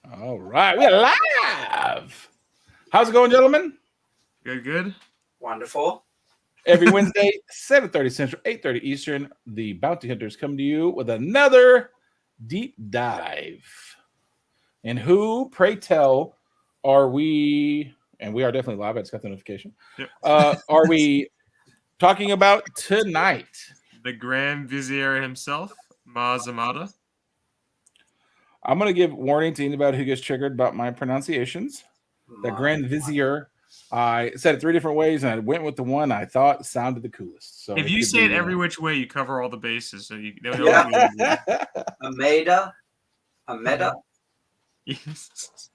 All right, we're live. How's it going, gentlemen? Good, good. Wonderful. Every Wednesday, 7:30 Central, 8:30 Eastern, the Bounty Hunters come to you with another deep dive. And who, pray tell, are we? And we are definitely live. I just got the notification. Yep. Are we talking about tonight? The Grand Vizier himself, Amedda. I'm going to give warning to anybody who gets triggered about my pronunciations. The Grand Vizier. I said it 3 different ways, and I went with the one I thought sounded the coolest. So If you say it every which way, you cover all the bases. So you Amedda. Yes.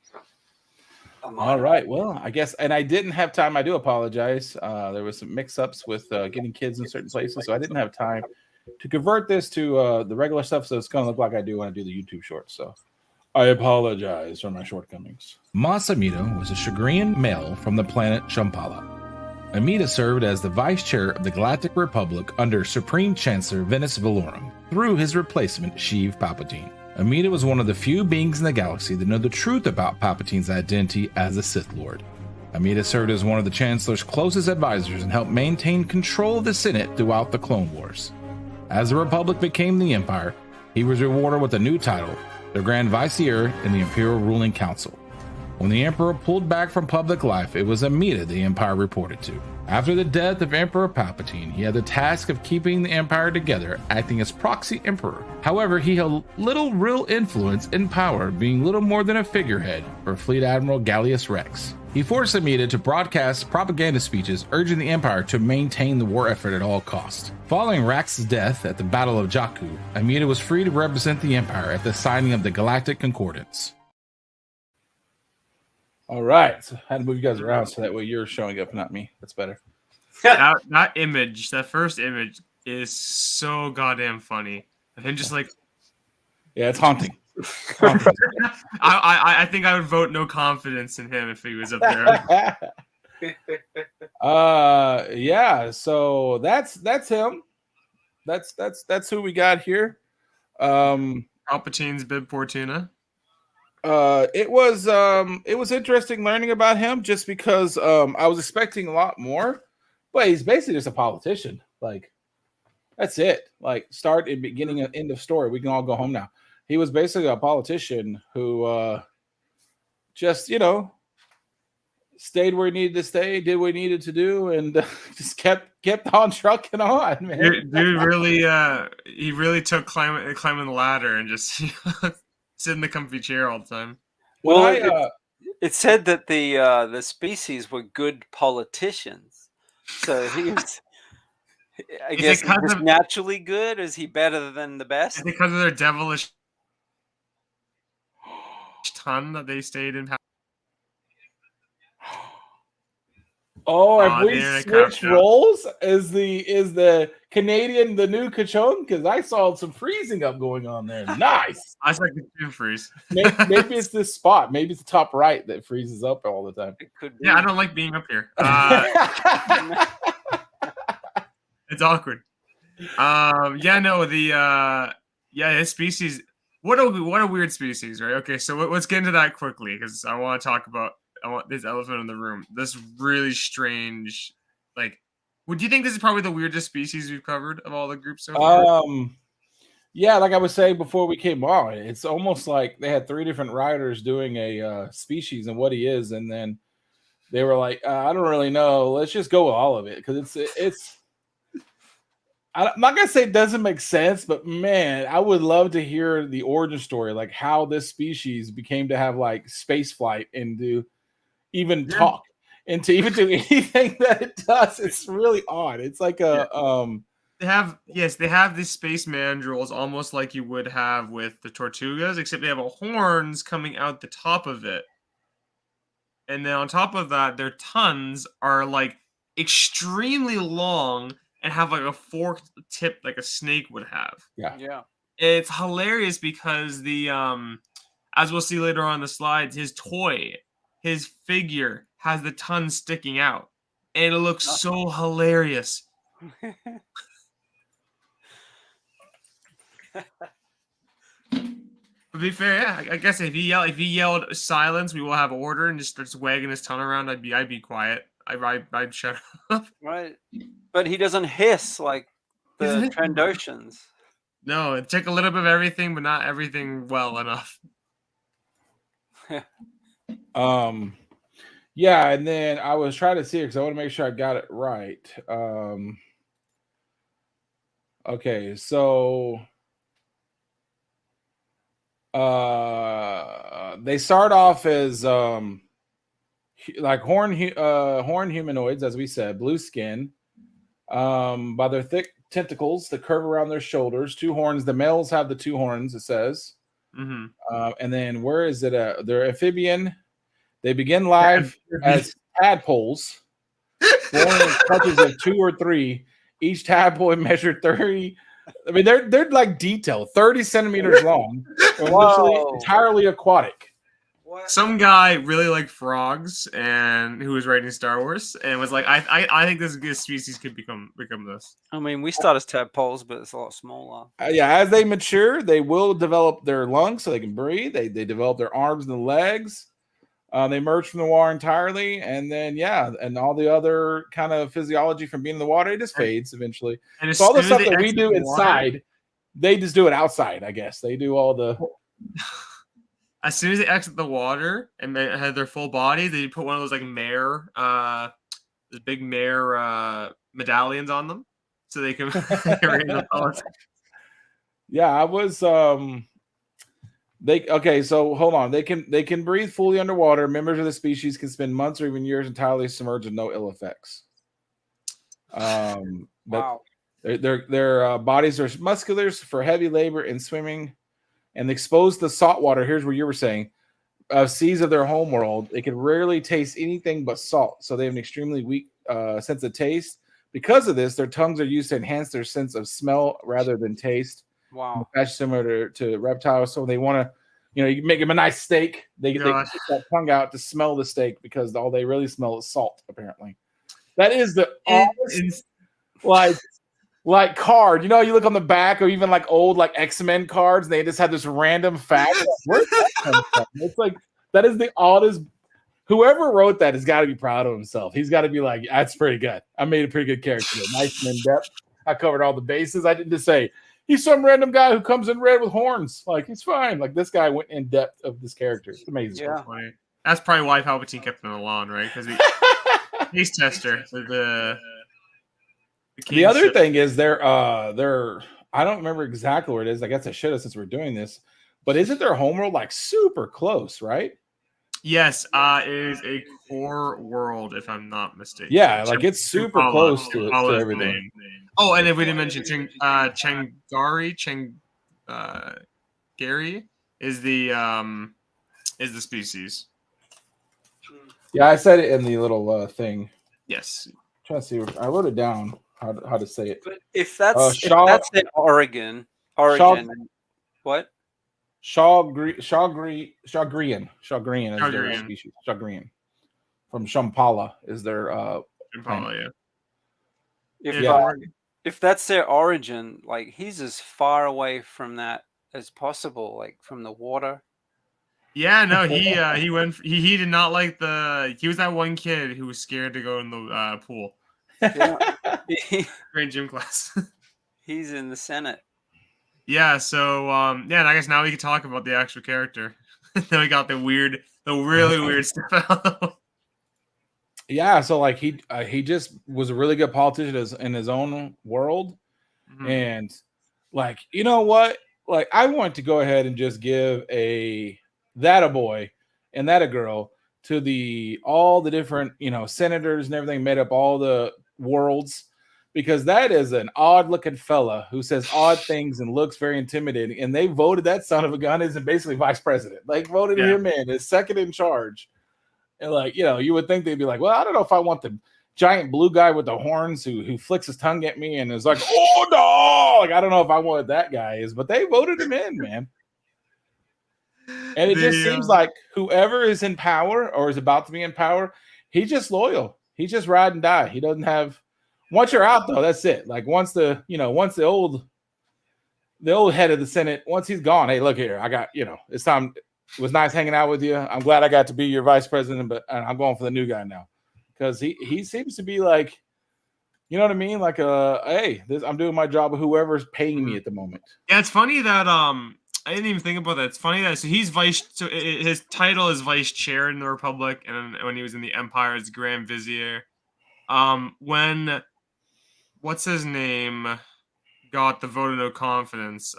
All right. Well, I guess, and I didn't have time. I do apologize. There was some mix-ups with getting kids in certain places, so I didn't have time to convert this to the regular stuff. So it's going to look like I do when I do the YouTube shorts. So I apologize for my shortcomings. Mas Amedda was a Chagrian male from the planet Shambhala. Amedda served as the vice chair of the Galactic Republic under Supreme Chancellor Venus Valorum through his replacement Sheev Palpatine. Amedda was one of the few beings in the galaxy that know the truth about Palpatine's identity as a Sith Lord. Amedda served as one of the Chancellor's closest advisors and helped maintain control of the Senate throughout the Clone Wars. As the Republic became the Empire, he was rewarded with a new title, the Grand Vizier in the Imperial Ruling Council. When the Emperor pulled back from public life, it was Amedda the Empire reported to. After the death of Emperor Palpatine, he had the task of keeping the Empire together, acting as proxy Emperor. However, he held little real influence and power, being little more than a figurehead for Fleet Admiral Gallius Rex. He forced Amedda to broadcast propaganda speeches urging the Empire to maintain the war effort at all costs. Following Rax's death at the Battle of Jakku, Amedda was free to represent the Empire at the signing of the Galactic Concordance. All right, so I had to move you guys around so that way you're showing up, not me. That's better. that image, that first image, is so goddamn funny. And him just like, yeah, it's haunting. I think I would vote no confidence in him if he was up there. Yeah. So that's him. That's who we got here. Palpatine's Bib Fortuna. It was interesting learning about him just because I was expecting a lot more, but he's basically just a politician. Like, that's it. Like, start and beginning and end of story. We can all go home now. He was basically a politician who just, stayed where he needed to stay, did what he needed to do, and just kept on trucking on, man. Dude really he really took climbing the ladder and just sit in the comfy chair all the time. Well, it said that the species were good politicians. So he was, I guess, just naturally good. Is he better than the best? Because of their devilish ton that they stayed in. Oh, have we switched roles? Is the Canadian the new Cachon? Because I saw some freezing up going on there. Nice. I saw the freeze. Maybe it's this spot. Maybe it's the top right that freezes up all the time. It could be. Yeah, I don't like being up here. It's awkward. His species. What a weird species, right? Okay, so let's get into that quickly because I want to talk about. I want this elephant in the room. This really strange, like, would you think this is probably the weirdest species we've covered of all the groups so far? Yeah, like I was saying before we came on, it's almost like they had 3 different writers doing a species and what he is, and then they were like, I don't really know. Let's just go with all of it because it's. I'm not gonna say it doesn't make sense, but man, I would love to hear the origin story, like how this species became to have like space flight and do. Even talk and to even do anything that it does. It's really odd. It's like a they have these space mandrills almost like you would have with the Tortugas, except they have horns coming out the top of it. And then on top of that, their tons are like extremely long and have like a forked tip like a snake would have. Yeah. It's hilarious because the as we'll see later on the slides, his figure has the tongue sticking out, and it looks so hilarious. To be fair, yeah, I guess if he yelled silence, we will have order, and just starts wagging his tongue around, I'd be quiet. I'd shut up. Right, but he doesn't hiss like the Trandoshans. No, take a little bit of everything, but not everything well enough. Yeah, and then I was trying to see it because I want to make sure I got it right. Okay, so they start off as like horn humanoids, as we said, blue skin. By their thick tentacles that curve around their shoulders, 2 horns. The males have the 2 horns, it says. And then where is it at? They're amphibian. They begin live as tadpoles, born in clutches of 2 or 3. Each tadpole measured 30. I mean, they're like detailed, 30 centimeters long, and literally entirely aquatic. Some guy really liked frogs and who was writing Star Wars and was like, I think this species could become this. I mean, we start as tadpoles, but it's a lot smaller. Yeah, as they mature, they will develop their lungs so they can breathe. They develop their arms and legs. They emerge from the water entirely, and then and all the other kind of physiology from being in the water, it just fades eventually. And so all the stuff that we do inside, they just do it outside. I guess they do all the. As soon as they exit the water and they have their full body, they put one of those like mare, those big mare medallions on them, so they can. Yeah, I was. So hold on. They can breathe fully underwater. Members of the species can spend months or even years entirely submerged with no ill effects. Wow. Their bodies are muscular for heavy labor and swimming, and exposed to salt water. Here's what you were saying. Seas of their home world, they can rarely taste anything but salt, so they have an extremely weak sense of taste. Because of this, their tongues are used to enhance their sense of smell rather than taste. Wow. That's similar to reptiles. So they want to, you make them a nice steak. They get that tongue out to smell the steak because all they really smell is salt, apparently. That is the like card. You look on the back or even like old like X-Men cards, and they just have this random fact. Where's that come from? It's like that is the oddest. Whoever wrote that has got to be proud of himself. He's got to be like, that's pretty good. I made a pretty good character. Nice and in depth. I covered all the bases. I didn't just say he's some random guy who comes in red with horns. Like, he's fine. Like, this guy went in depth of this character. It's amazing. Yeah. That's probably why Palpatine kept him along, right? Because he's tester. The other thing is they're I don't remember exactly where it is. I guess I should have since we're doing this. But isn't their homeworld like super close, right? Yes, it is a core world, if I'm not mistaken. Yeah, like it's super close to everything. Oh, and if we didn't mention Gary is the species. Yeah, I said it in the little thing. Yes. I'm trying to see. I wrote it down how to say it. But if that's in Origin, what? Shawgrian is their species. Shawgrian from Shambhala is their Shambhala, yeah. If that's their origin, like he's as far away from that as possible, like from the water. Yeah, no, he did not like he was that one kid who was scared to go in the pool. Yeah. Great gym class. He's in the Senate. Yeah, so and I guess now we can talk about the actual character. Then we got the really weird stuff out. Yeah, so like he just was a really good politician in his own world, and like you know what, like I want to go ahead and just give that a boy and that a girl to all the different senators and everything made up all the worlds. Because that is an odd-looking fella who says odd things and looks very intimidating. And they voted that son of a gun as basically vice president. Like, voted him in as second in charge. And, like, you would think they'd be like, well, I don't know if I want the giant blue guy with the horns who flicks his tongue at me and is like, oh, no! Like, I don't know if I want what that guy is. But they voted him in, man. And it just seems like whoever is in power or is about to be in power, he's just loyal. He's just ride and die. He doesn't have... Once you're out, though, that's it. Like once the the old head of the Senate, once he's gone, hey, look here, I got, it's time. It was nice hanging out with you. I'm glad I got to be your vice president, but I'm going for the new guy now, because he seems to be like, you know what I mean? Like, hey, I'm doing my job with whoever's paying me at the moment. Yeah, it's funny that I didn't even think about that. It's funny that he's so his title is vice chair in the Republic, and when he was in the Empire, it's Grand Vizier. When what's his name got the vote of no confidence,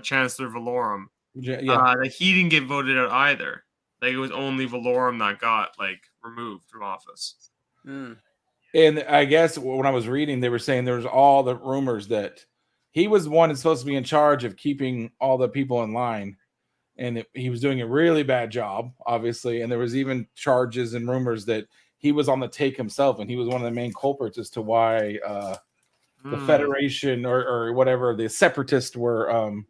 Chancellor Valorum. Yeah, like he didn't get voted out either. Like it was only Valorum that got like removed from office. And I guess when I was reading, they were saying there's all the rumors that he was the one that's supposed to be in charge of keeping all the people in line, and he was doing a really bad job, obviously. And there was even charges and rumors that he was on the take himself, and he was one of the main culprits as to why the Federation or whatever, the Separatists were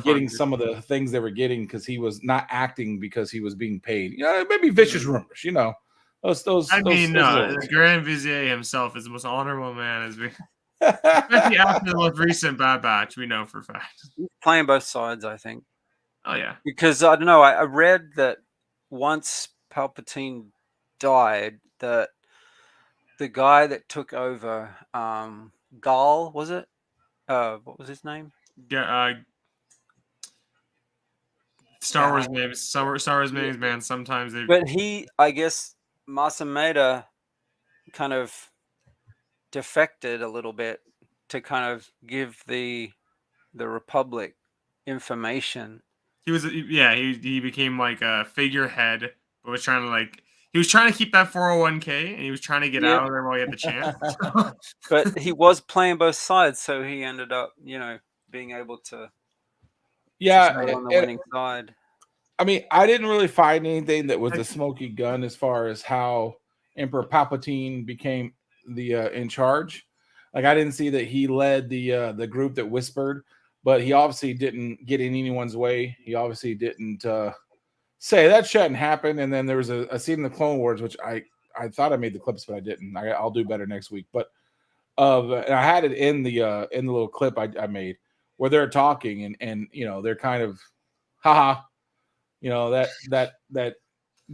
getting some of the things they were getting, because he was not acting because he was being paid. Maybe vicious rumors, the Grand Vizier himself is the most honorable man, especially after the most recent Bad Batch, we know for a fact. He's playing both sides, I think. Oh yeah, because I don't know. I read that once Palpatine died, that the guy that took over, Gal, was it? What was his name? Star Wars names. Star Wars names, man. Sometimes they. But I guess, Amedda kind of defected a little bit to kind of give the Republic information. He was, he became like a figurehead, but was trying to keep that 401k, and he was trying to get out of there while he had the chance. But he was playing both sides, so he ended up, being able to stay on the winning side. I mean, I didn't really find anything that was a smoky gun as far as how Emperor Palpatine became the in charge. Like, I didn't see that he led the group that whispered, but he obviously didn't get in anyone's way. He obviously didn't say that shouldn't happen. And then there was a scene in the Clone Wars, which I thought I made the clips, but I didn't. I'll do better next week. But and I had it in the little clip I made where they're talking and they're kind of, haha. That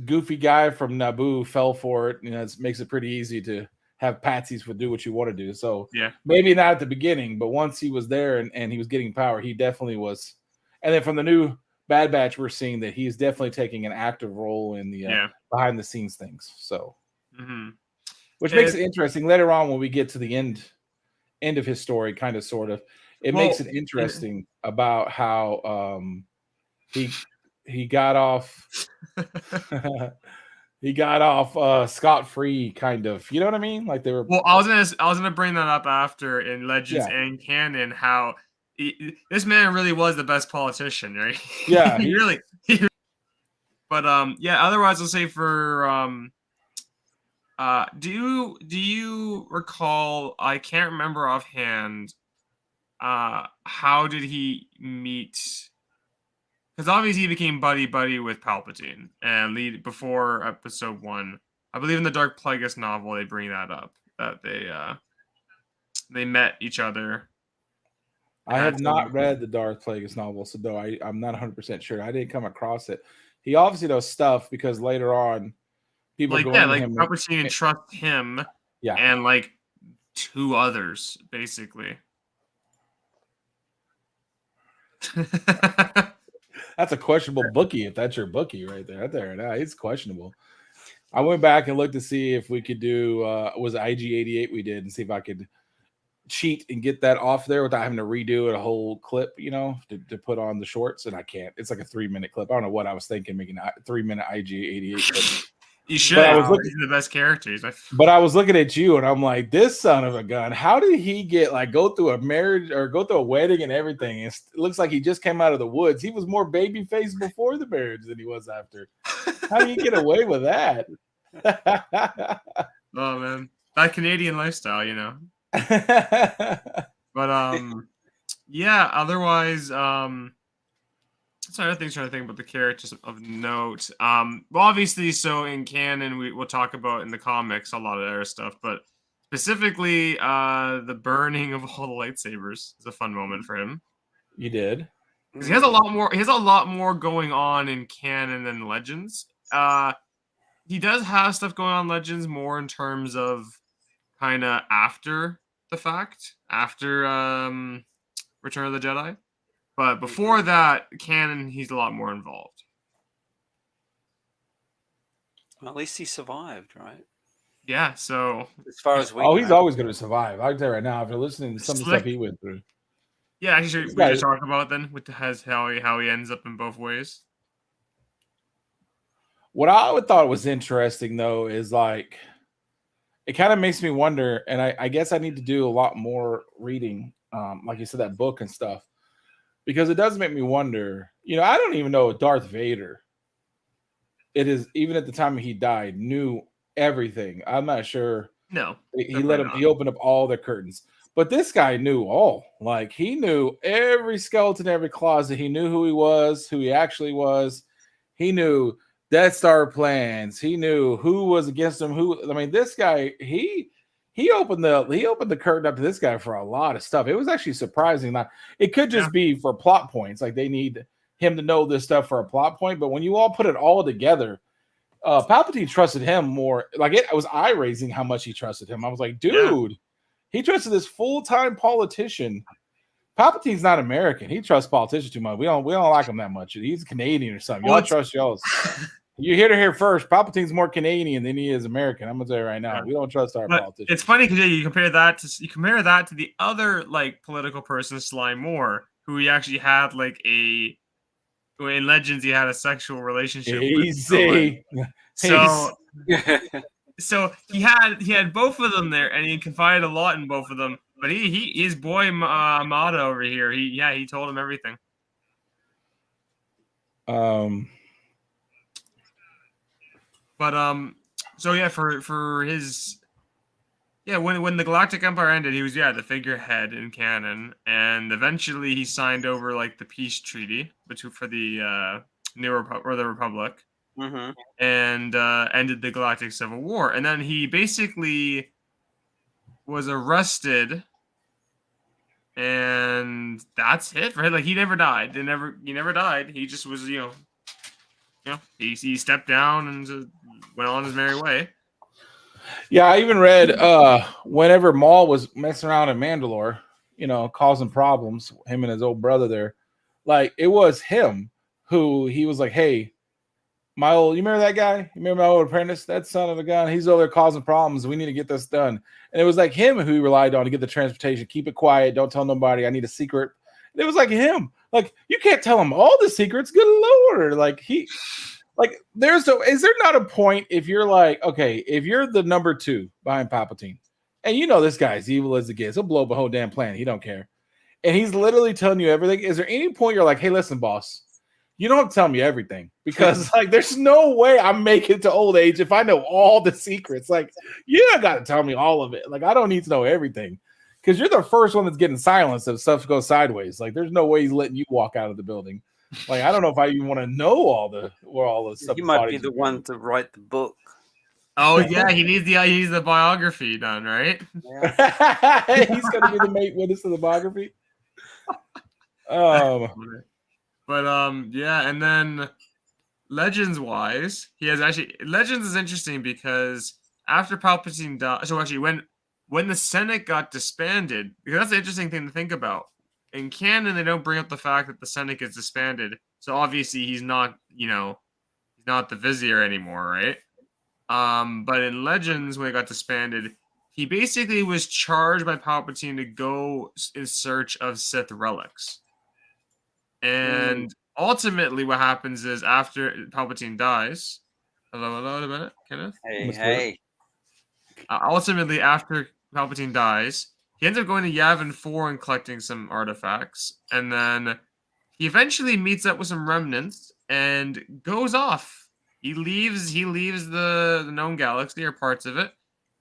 goofy guy from Naboo fell for it. It makes it pretty easy to have patsies do what you want to do. So maybe not at the beginning, but once he was there and he was getting power, he definitely was. And then from the new Bad Batch, we're seeing that he's definitely taking an active role in the behind the scenes things. So, which makes it interesting later on when we get to the end of his story, kind of, sort of. It makes it interesting about how he got off scot-free, kind of. You know what I mean? Like, they were. Well, I was gonna bring that up after in Legends and canon, how this man really was the best politician, right? Yeah, he really. But otherwise, I'll say for do you recall? I can't remember offhand. How did he meet? Because obviously he became buddy with Palpatine and before Episode 1. I believe in the Dark Plagueis novel they bring that up, that they met each other. I have not read the Dark Plagueis novel, so though I'm not 100% sure. I didn't come across it. He obviously knows stuff because later on, people Palpatine trusts him, and like 2 others basically. That's a questionable bookie, if that's your bookie right there. No, it's questionable. I went back and looked to see if we could do was IG-88 we did, and see if I could cheat and get that off there without having to redo it a whole clip, to put on the shorts, and I can't. It's like a 3-minute clip. I don't know what I was thinking, making a 3-minute IG-88 clip. You should. He's the best characters. But I was looking at you, and I'm like, this son of a gun. How did he go through a marriage or go through a wedding and everything? It looks like he just came out of the woods. He was more baby faced before the marriage than he was after. How do you get away with that? Oh man, that Canadian lifestyle, But otherwise, so other things trying to think about the characters of note. Well, obviously, so in canon, we'll talk about in the comics a lot of their stuff, but specifically, the burning of all the lightsabers is a fun moment for him. You did. Because he has a lot more. He has a lot more going on in canon than Legends. He does have stuff going on in Legends more in terms of kind of after the fact, after Return of the Jedi. But before that, canon, he's a lot more involved. Well, at least he survived, right? Yeah. So as far as we he's always going to survive. I can tell you right now, after listening to some of the stuff he went through. Yeah, actually, we just talk about then with how he ends up in both ways. What I thought was interesting though is like it kind of makes me wonder, and I guess I need to do a lot more reading, like you said, that book and stuff, because it does make me wonder. You know, I don't even know if Darth Vader. It is even at the time he died, knew everything. I'm not sure. No, he let him. He opened up all the curtains. But this guy knew all. Like he knew every skeleton, every closet. He knew who he was, who he actually was. He knew Death Star plans. He knew who was against him. I mean, this guy, he opened the curtain up to this guy for a lot of stuff. It was actually surprising. Now, it could just be for plot points. Like they need him to know this stuff for a plot point. But when you all put it all together, Palpatine trusted him more. Like it was eye raising how much he trusted him. I was like, dude. Yeah. He trusted this full-time politician. Palpatine's not American. He trusts politicians too much. We don't like him that much. He's Canadian or something. Y'all trust y'all. You're here to hear first. Palpatine's more Canadian than he is American. I'm gonna tell you right now. We don't trust our politicians. It's funny because you compare that to the other like political person, Sly Moore, who he actually had like in Legends he had a sexual relationship with. So he had both of them there, and he confided a lot in both of them. But his boy Amedda over here, he told him everything. So yeah, for his when the Galactic Empire ended, he was the figurehead in canon, and eventually he signed over like the peace treaty for the the Republic. Mm-hmm. And ended the Galactic Civil War. And then he basically was arrested, and that's it, right? Like he never died. He never died. He just was, he stepped down and went on his merry way. Yeah, I even read whenever Maul was messing around in Mandalore, causing problems, him and his old brother there, like it was him who he was like, hey, you remember that guy? You remember my old apprentice? That son of a gun. He's over there causing problems. We need to get this done. And it was like him who he relied on to get the transportation. Keep it quiet. Don't tell nobody. I need a secret. And it was like him. Like you can't tell him all the secrets. Good Lord. Is there not a point if you're like, okay, if you're the number 2 behind Palpatine, and this guy's evil as it gets, he'll blow up a whole damn planet. He don't care. And he's literally telling you everything. Is there any point you're like, hey, listen, boss, you don't have to tell me everything, because there's no way I'm making it to old age if I know all the secrets. Like, you don't got to tell me all of it. Like, I don't need to know everything, because you're the first one that's getting silenced if stuff goes sideways. Like, there's no way he's letting you walk out of the building. Like, I don't know if I even want to know all the stuff. You might be the one to write the book. Oh yeah, he needs the biography done, right? Yeah. He's gonna be the mate witness to the biography. But and then Legends wise, Legends is interesting because after Palpatine died, so actually when the Senate got disbanded, because that's the interesting thing to think about. In canon, they don't bring up the fact that the Senate gets disbanded, so obviously he's not, he's not the Vizier anymore, right? But in Legends, when it got disbanded, he basically was charged by Palpatine to go in search of Sith relics. And ultimately, what happens is after Palpatine dies, hello, Kenneth. Hey. Ultimately, after Palpatine dies, he ends up going to Yavin 4 and collecting some artifacts, and then he eventually meets up with some remnants and goes off. He leaves the known galaxy or parts of it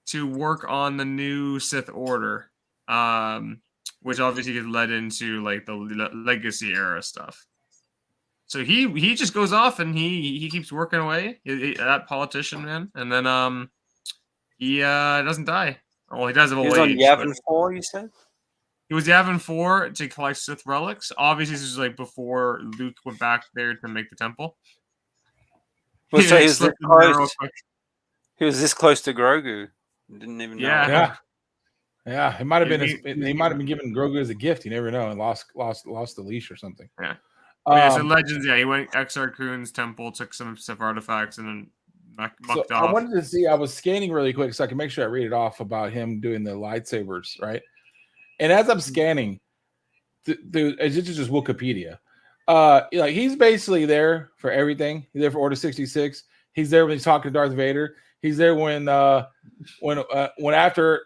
to work on the new Sith Order. Which obviously gets led into like the legacy era stuff. So he just goes off and he keeps working away. That politician, man, and then he doesn't die. Well, he does of old age. He was on Yavin 4, you said? He was Yavin 4 to collect Sith relics. Obviously, this was like before Luke went back there to make the temple. Well, so he was this close. He was this close to Grogu. Didn't even know. Yeah. It might have been. He might have been given Grogu as a gift. You never know, and lost the leash or something. Yeah. So Legends. Yeah, he went Exar Kun's temple, took some Sith artifacts, and then mucked off. I wanted to see. I was scanning really quick so I can make sure I read it off about him doing the lightsabers, right? And as I'm scanning, it's just Wikipedia. Like he's basically there for everything. He's there for Order 66. He's there when he's talking to Darth Vader. He's there when after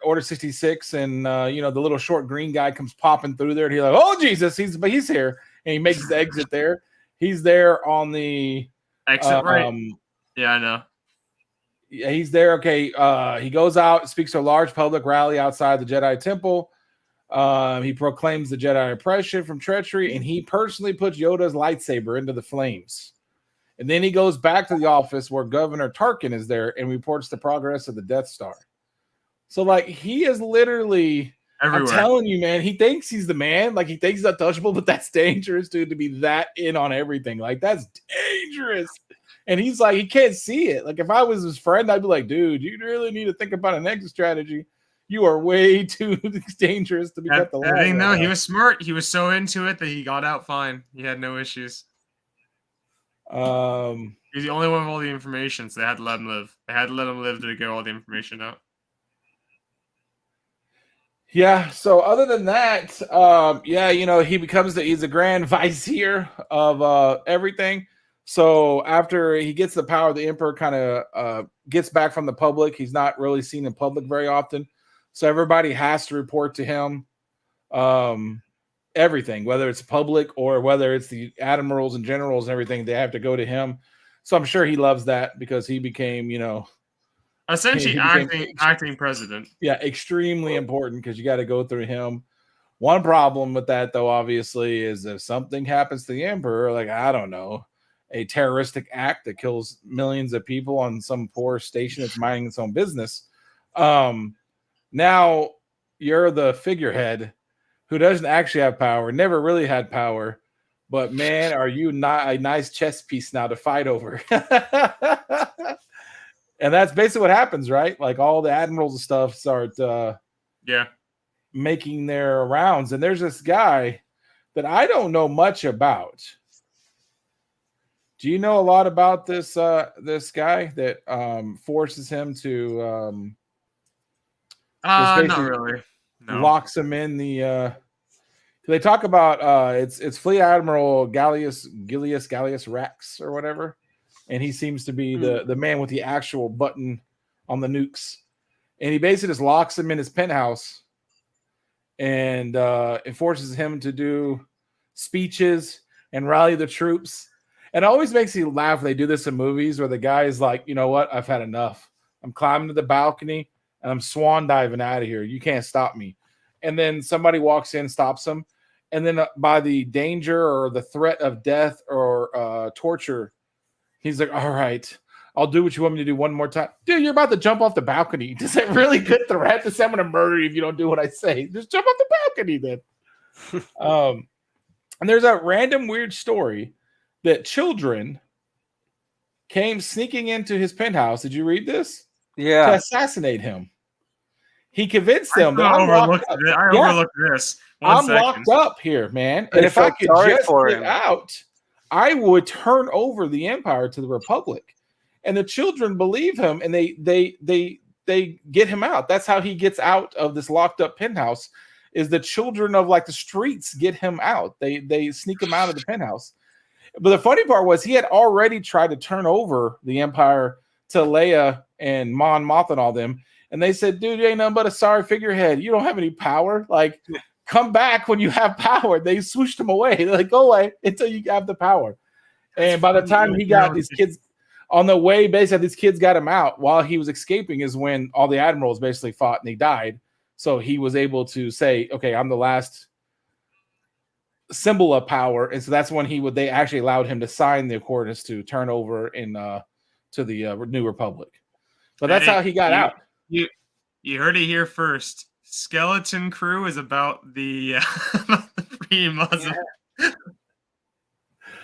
Order 66 and the little short green guy comes popping through there and he's like, oh Jesus, he's here, and he makes the exit there. He's there on the exit, right? Yeah, I know. Yeah, he's there. Okay, he goes out, speaks to a large public rally outside the Jedi Temple. He proclaims the Jedi oppression from treachery, and he personally puts Yoda's lightsaber into the flames. And then he goes back to the office where Governor Tarkin is there and reports the progress of the Death Star. So, like, he is literally everywhere. I'm telling you, man, he thinks he's the man. Like, he thinks he's untouchable, but that's dangerous, dude, to be that in on everything. Like, that's dangerous. And he's like, he can't see it. Like, if I was his friend, I'd be like, dude, you really need to think about an exit strategy. You are way too dangerous to be kept alive. No, he was smart. He was so into it that he got out fine. He had no issues. He's the only one with all the information, so they had to let him live. They had to let him live to get all the information out. Yeah. So other than that, he's a grand vizier of everything. So after he gets the power, the Emperor kind of gets back from the public. He's not really seen in public very often. So everybody has to report to him everything, whether it's public or whether it's the admirals and generals and everything, they have to go to him. So I'm sure he loves that because he became, essentially acting president. Yeah, extremely important because you got to go through him. One problem with that, though, obviously, is if something happens to the Emperor, like, I don't know, a terroristic act that kills millions of people on some poor station that's minding its own business. Now you're the figurehead who doesn't actually have power, never really had power, but man, are you not a nice chess piece now to fight over? And that's basically what happens, right? Like all the admirals and stuff start making their rounds. And there's this guy that I don't know much about. Do you know a lot about this this guy that forces him to not really. No. Locks him in the they talk about it's Fleet Admiral Gallius Rex or whatever, and he seems to be the man with the actual button on the nukes, and he basically just locks him in his penthouse and it forces him to do speeches and rally the troops. And it always makes me laugh when they do this in movies where the guy is like, you know what, I've had enough. I'm climbing to the balcony and I'm swan diving out of here. You can't stop me. And then somebody walks in, stops him. And then by the danger or the threat of death or torture, he's like, all right, I'll do what you want me to do one more time. Dude, you're about to jump off the balcony. Does that really good threat to say I'm going to murder you if you don't do what I say? Just jump off the balcony then. And there's a random weird story that children came sneaking into his penthouse. Did you read this? Yeah. To assassinate him. He convinced them. I overlooked this. I'm locked up here, man. And if I could just get out, I would turn over the empire to the Republic. And the children believe him, and they get him out. That's how he gets out of this locked up penthouse. Is the children of like the streets get him out? They sneak him out of the penthouse. But the funny part was he had already tried to turn over the empire to Leia and Mon Mothma and all them. And they said, dude, you ain't nothing but a sorry figurehead. You don't have any power. Like, come back when you have power. They swooshed him away. They're like, go away until you have the power. And by the time he got these kids on the way, basically, these kids got him out while he was escaping is when all the admirals basically fought and they died. So he was able to say, okay, I'm the last symbol of power. And so that's when they actually allowed him to sign the accordance to turn over to the New Republic. But that's how he got out. You heard it here first. Skeleton Crew is about the, about the free Muslim. Yeah.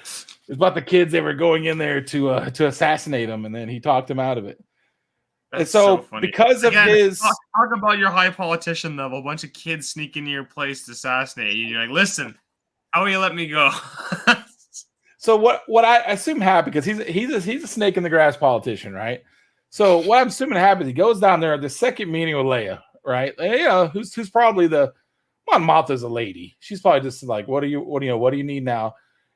It's about the kids that were going in there to assassinate him, and then he talked him out of it. That's and so funny. because of his talk about your high politician level, a bunch of kids sneak into your place to assassinate you. You're like, listen, how will you let me go? So what I assume happened, because he's a snake in the grass politician, right? So what I'm assuming happened, he goes down there at the second meeting with Leia, right? Leia, who's probably Mothra's a lady. She's probably just like, what do you need now?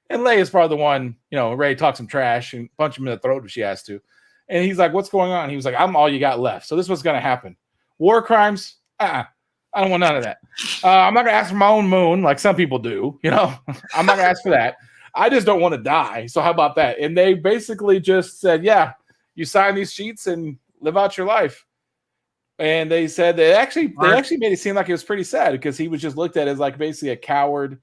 And Leia's probably the one, ready to talk some trash and punch him in the throat if she has to. And he's like, what's going on? He was like, I'm all you got left. So this is what's going to happen. War crimes? I don't want none of that. I'm not going to ask for my own moon like some people do. I'm not going to ask for that. I just don't want to die. So how about that? And they basically just said, yeah, you sign these sheets and live out your life. And they said they actually made it seem like it was pretty sad, because he was just looked at as like basically a coward.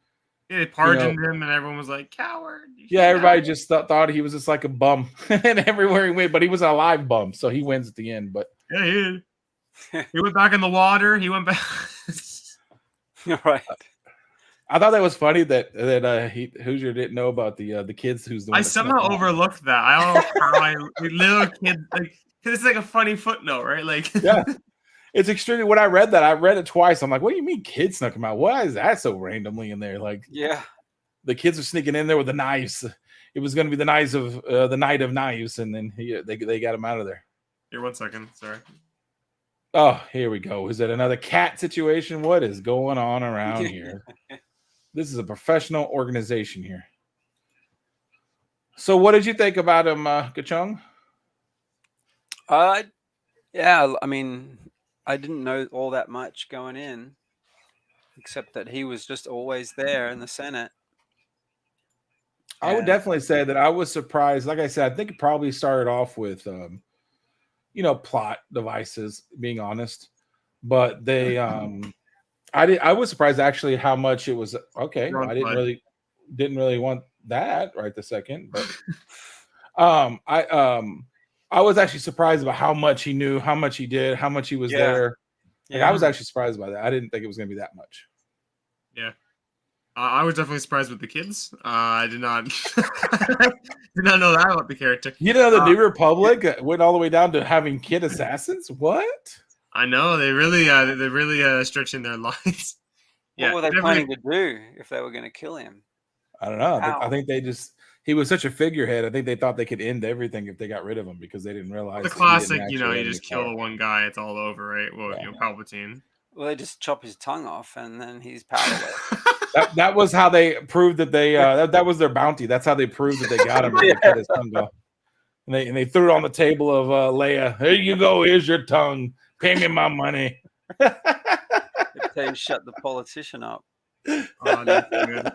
Yeah, they pardoned him, and everyone was like, coward. Yeah, everybody just thought he was just like a bum. And everywhere he went, but he was a live bum, so he wins at the end. But yeah, he went back in the water. He went back. Right. I thought that was funny that Hoosier didn't know about the kids who's the one. I somehow overlooked that. I don't know how little kid, like, because it's like a funny footnote, right? Like, yeah. It's extremely. When I read that, I read it twice. I'm like, what do you mean kids snuck him out? Why is that so randomly in there? Like, yeah, the kids are sneaking in there with the knives. It was going to be the knives of the night of knives, and then they got him out of there. Here, 1 second. Sorry. Oh, here we go. Is it another cat situation? What is going on around here? This is a professional organization here. So, what did you think about him, Kachung? Yeah, I mean, I didn't know all that much going in, except that he was just always there in the Senate. I would definitely say that I was surprised. Like I said, I think it probably started off with, plot devices, being honest. But they, I was surprised actually how much it was. Okay, I didn't really want that right this second. But I was actually surprised about how much he knew, how much he did, how much he was there. Like, I was actually surprised by that. I didn't think it was going to be that much. Yeah. I was definitely surprised with the kids. I did not did not know that about the character. You know, the New Republic went all the way down to having kid assassins? What? I know. They're really stretching their lines. What were they planning to do if they were going to kill him? I don't know. I think they just... He was such a figurehead. I think they thought they could end everything if they got rid of him, because they didn't realize the classic. You just kill the one guy, it's all over, right? Well, Palpatine. Well, they just chop his tongue off, and then he's powerless. that was how they proved that they that was their bounty. That's how they proved that they got him. They cut his tongue off. And they threw it on the table of Leia. Here you go. Here's your tongue. Pay me my money. They shut the politician up. Oh, that's good.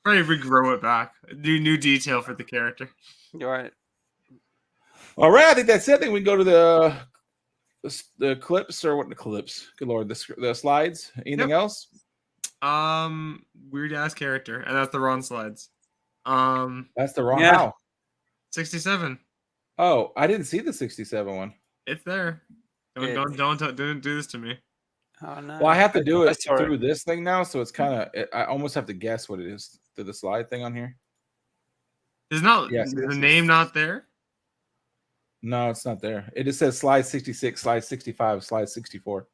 Probably regrow it back. Do new detail for the character. You're right. All right, I think that's it. I think we go to the clips, or what the clips? Good Lord, the slides. Anything else? Weird ass character, and that's the wrong slides. That's the wrong how? 67. Oh, I didn't see the 67 one. It's there. Don't do this to me. Oh no. Well, I have to do it through this thing now, so it's kind of... I almost have to guess what it is through the slide thing on here. Is the name not there? No, it's not there. It just says slide 66, slide 65, slide 64.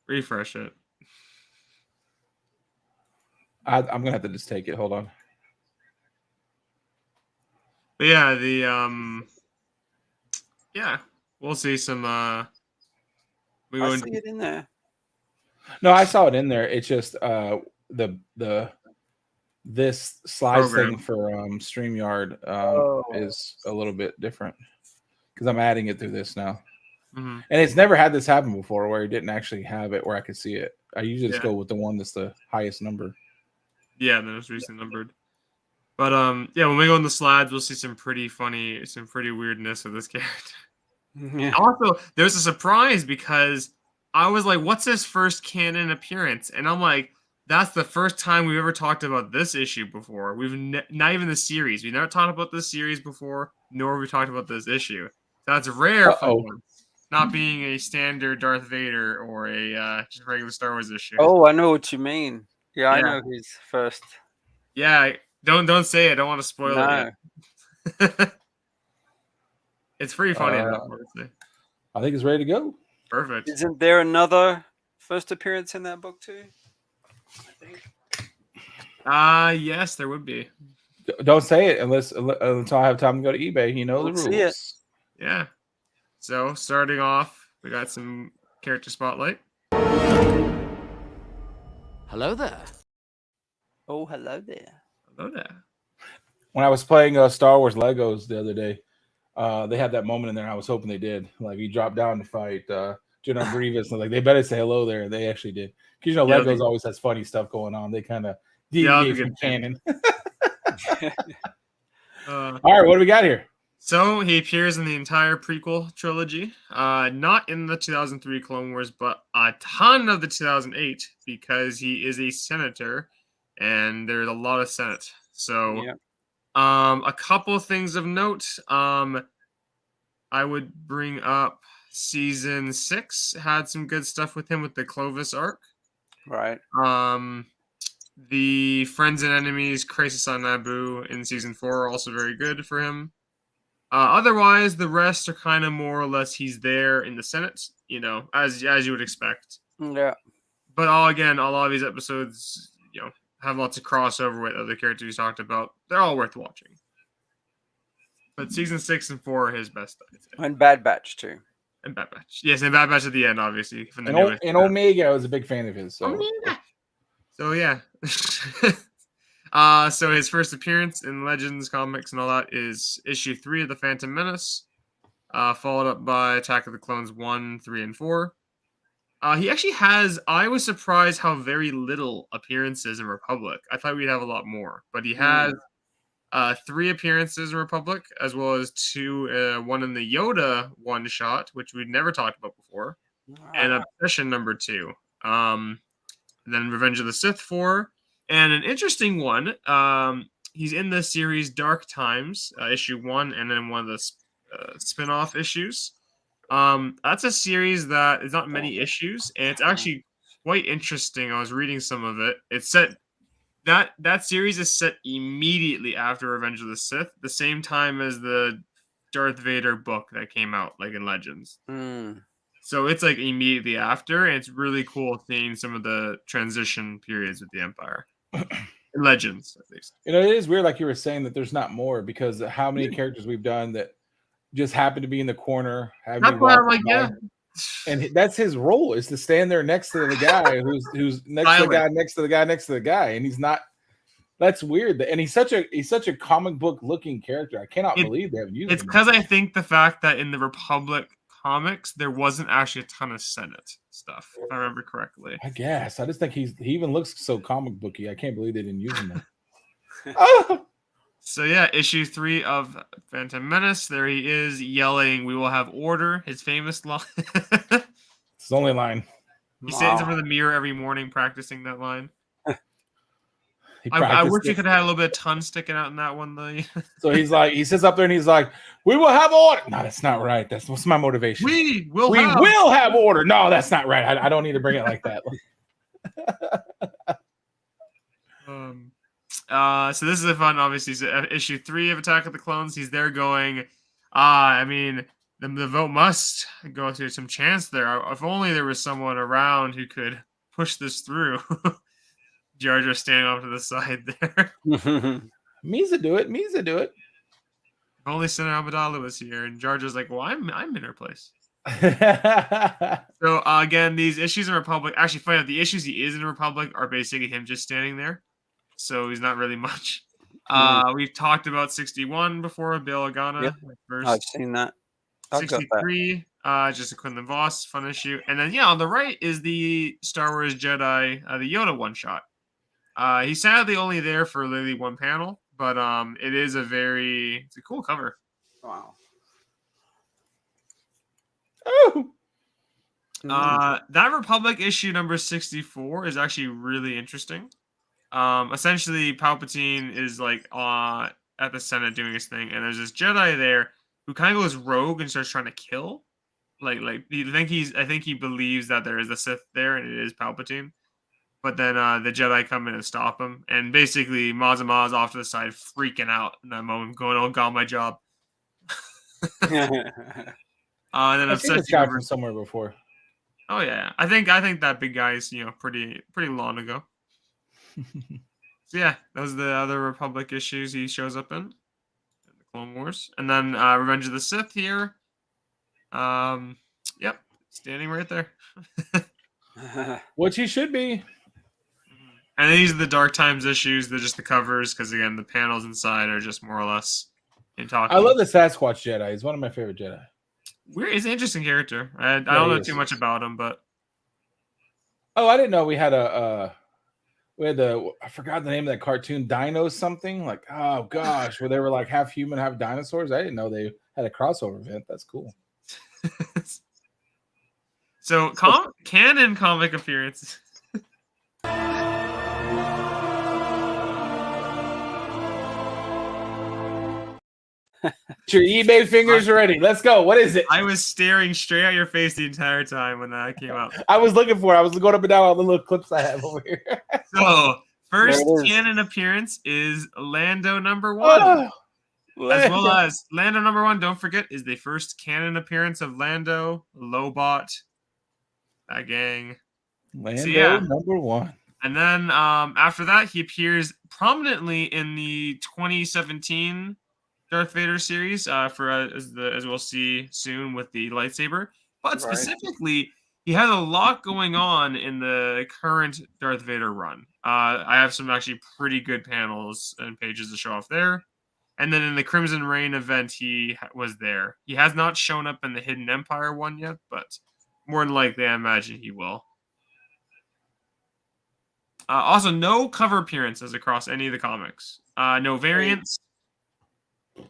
Refresh it. I'm gonna have to just take it. Hold on. But yeah, we'll see some. I see it in there. No, I saw it in there. It's just this slides thing for StreamYard is a little bit different, because I'm adding it through this now. Mm-hmm. And it's never had this happen before, where it didn't actually have it where I could see it. I usually just go with the one that's the highest number. Yeah, the most recent numbered. But when we go in the slides, we'll see some pretty weirdness of this character. Yeah. Also, there's a surprise, because I was like, what's his first canon appearance? And I'm like, that's the first time we've ever talked about this issue before. We've not even the series. We've never talked about this series before, nor have we talked about this issue. That's rare for once. not being a standard Darth Vader or a just regular Star Wars issue. Oh, I know what you mean. Yeah, I know who's first. Yeah, don't say it. I don't want to spoil it yet. It's pretty funny enough, honestly. I think it's ready to go. Perfect. Isn't there another first appearance in that book too? I think. Yes, there would be. Don't say it until I have time to go to eBay. You know the rules. See it. Yeah. So starting off, we got some character spotlight. Hello there. Oh, hello there. Hello there. When I was playing Star Wars Legos the other day, they had that moment in there. I was hoping they did. Like he dropped down to fight General Grievous, and like they better say hello there. They actually did, because Legos always has funny stuff going on. They kind of deviate from canon. All right, what do we got here? So he appears in the entire prequel trilogy, not in the 2003 Clone Wars, but a ton of the 2008, because he is a senator, and there's a lot of Senate. So, a couple things of note. I would bring up season 6 had some good stuff with him with the Clovis arc. Right. The Friends and Enemies Crisis on Naboo in season 4 are also very good for him. Otherwise, the rest are kind of more or less he's there in the Senate, as you would expect. Yeah. But a lot of these episodes, have lots of crossover with other characters we talked about. They're all worth watching. But season 6 and 4 are his best, I'd say. And Bad Batch too. And Bad Batch. Yes, and Bad Batch at the end, obviously. From the and Omega, I was a big fan of his. So, Omega. So yeah. So his first appearance in Legends comics and all that is issue 3 of The Phantom Menace, followed up by Attack of the Clones 1, 3, and 4. He actually has, I was surprised how very little appearances in Republic. I thought we'd have a lot more, but he has 3 appearances in Republic, as well as 2, one in the Yoda one-shot, which we'd never talked about before, and Obsession number 2. Then Revenge of the Sith 4, and an interesting one, he's in the series Dark Times, issue 1, and then one of the spin-off issues. That's a series that is not many issues, and it's actually quite interesting. I was reading some of it. It's set that series is set immediately after Revenge of the Sith, the same time as the Darth Vader book that came out, like in Legends. So it's like immediately after, and it's really cool seeing some of the transition periods with the Empire. In Legends, at least. It is weird, like you were saying, that there's not more, because of how many characters we've done that just happen to be in the corner. That's why I'm like, yeah. And that's his role, is to stand there next to the guy who's next to the guy next to the guy next to the guy, and he's not. That's weird. And he's such a comic book looking character. I cannot believe they haven't used him. It's because I think the fact that in the Republic comics there wasn't actually a ton of Senate stuff, if I remember correctly. I guess I just think he even looks so comic booky. I can't believe they didn't use him. Oh! So yeah, issue 3 of Phantom Menace. There he is yelling, "We will have order." His famous line. It's his only line. He stands in front of the mirror every morning practicing that line. I wish you could have had a little bit of tongue sticking out in that one, though. So he sits up there and he's like, "We will have order." No, that's not right. What's my motivation? We will have order. No, that's not right. I don't need to bring it like that. So this is a fun, obviously, issue 3 of Attack of the Clones. He's there going, the vote must go through some chance there. If only there was someone around who could push this through. Jar Jar standing off to the side there. Misa do it. If only Senator Amedda was here, and Jar Jar's like, "Well, I'm in her place." So again, these issues in Republic, actually, funny enough, the issues he is in Republic are basically him just standing there. So he's not really much. We've talked about 61 before, Bail Organa. Yep. I've seen that. 63, just a Quinlan Voss, fun issue. And then, on the right is the Star Wars Jedi, the Yoda one-shot. He's sadly only there for literally one panel, but it's a cool cover. Wow. Oh. That Republic issue number 64 is actually really interesting. Essentially, Palpatine is like at the Senate doing his thing, and there's this Jedi there who kind of goes rogue and starts trying to kill I think he believes that there is a Sith there, and it is Palpatine. But then the Jedi come in and stop him, and basically Maz is off to the side, freaking out in that moment, going, "Oh God, my job." And then I've seen this guy from somewhere before. Oh yeah, I think that big guy is pretty long ago. So yeah, those are the other Republic issues he shows up in the Clone Wars, and then Revenge of the Sith here. Yep, standing right there. Which he should be. And these are the Dark Times issues. They're just the covers because again, the panels inside are just more or less in talking. I love the Sasquatch Jedi. He's one of my favorite Jedi. He's an interesting character. I don't know too much about him, but I didn't know we had I forgot the name of that cartoon, Dino something. Like, oh gosh, where they were like half human, half dinosaurs. I didn't know they had a crossover event. That's cool. So canon comic appearance. Your eBay fingers ready. Let's go. What is it? I was staring straight at your face the entire time when that came up. I was looking for it. I was going up and down all the little clips I have over here. So, first canon appearance is Lando #1. As well as Lando #1, don't forget, is the first canon appearance of Lando, Lobot, that gang. Lando #1. And then after that, he appears prominently in the 2017 Darth Vader series as we'll see soon with the lightsaber. But specifically, he has a lot going on in the current Darth Vader run. I have some actually pretty good panels and pages to show off there. And then in the Crimson Reign event, he was there. He has not shown up in the Hidden Empire one yet, but more than likely, I imagine he will. Also, no cover appearances across any of the comics. No variants.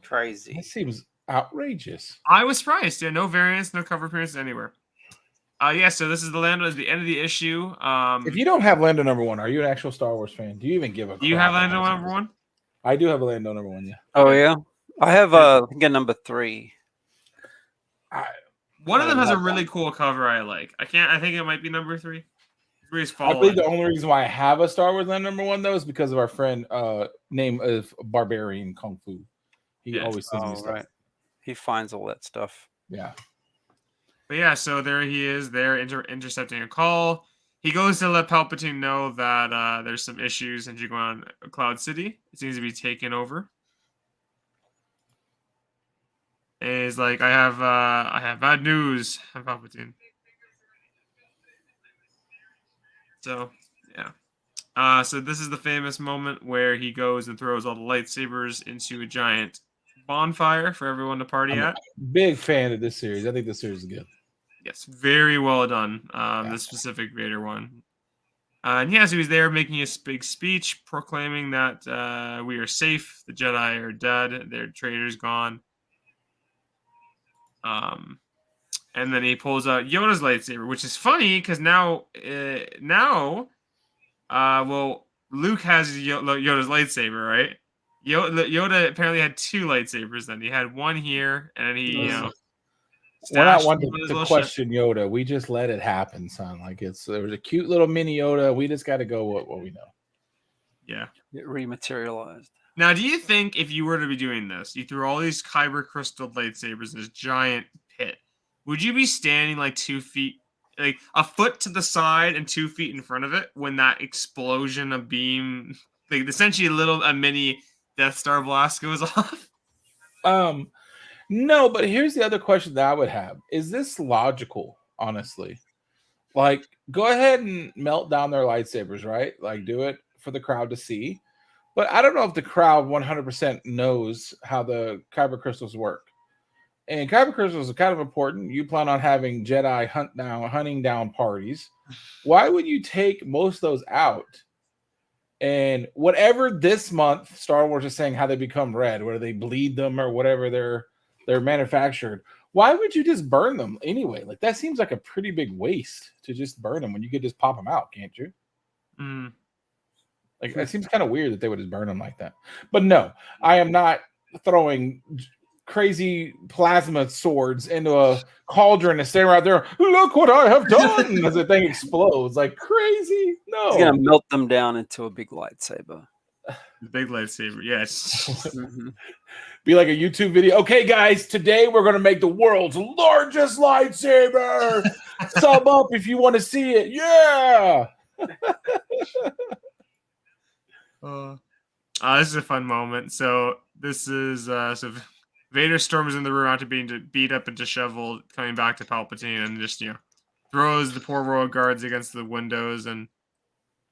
Crazy. That seems outrageous. I was surprised. Yeah, no variants, no cover appearances anywhere. So this is the Lando at the end of the issue. If you don't have Lando #1, are you an actual Star Wars fan? Do you even give a crap? Do you have Lando #1? I do have a Lando #1, yeah. Oh yeah, I have I think a #3. One of them has a really cool cover I like. I think it might be #3. I believe the only reason why I have a Star Wars Lando #1 though is because of our friend name of Barbarian Kung Fu. He always sends me stuff. Right. He finds all that stuff. Yeah. But yeah, so there he is. There intercepting a call. He goes to let Palpatine know that there's some issues in Jigoan Cloud City. It seems to be taken over. And he's like, I have bad news, Palpatine. So yeah. So this is the famous moment where he goes and throws all the lightsabers into a giant bonfire for everyone to party at. Big fan of this series. I think this series is good. Yes, very well done. The specific Vader one. And yes, he was there making a big speech proclaiming that we are safe. The Jedi are dead. Their traitors gone. And then he pulls out Yoda's lightsaber, which is funny because now, Luke has Yoda's lightsaber, right? Yoda apparently had 2 lightsabers. Then he had one here, and then he, we're not one to question Yoda. We just let it happen, son. Like there was a cute little mini Yoda. We just got to go what we know. Yeah, it rematerialized. Now, do you think if you were to be doing this, you threw all these kyber crystal lightsabers in this giant pit, would you be standing like 2 feet, like a foot to the side and 2 feet in front of it when that explosion of beam, like essentially a mini Death Star blast goes off? No, but here's the other question that I would have. Is this logical, honestly? Like, go ahead and melt down their lightsabers, right? Like, do it for the crowd to see. But I don't know if the crowd 100% knows how the kyber crystals work. And kyber crystals are kind of important. You plan on having Jedi hunting down parties. Why would you take most of those out? And whatever this month Star Wars is saying how they become red, whether they bleed them or whatever they're manufactured, why would you just burn them anyway? Like, that seems like a pretty big waste to just burn them when you could just pop them out, can't you? Like, it seems kind of weird that they would just burn them like that. But no, I am not throwing crazy plasma swords into a cauldron and stand right there. Look what I have done! As the thing explodes like crazy. No, he's gonna melt them down into a big lightsaber. The big lightsaber, yes. Be like a YouTube video. Okay, guys, today we're gonna make the world's largest lightsaber. Sub up if you want to see it. Yeah. This is a fun moment. So this is so Vader storms in the room after being beat up and disheveled, coming back to Palpatine, and just throws the poor royal guards against the windows, and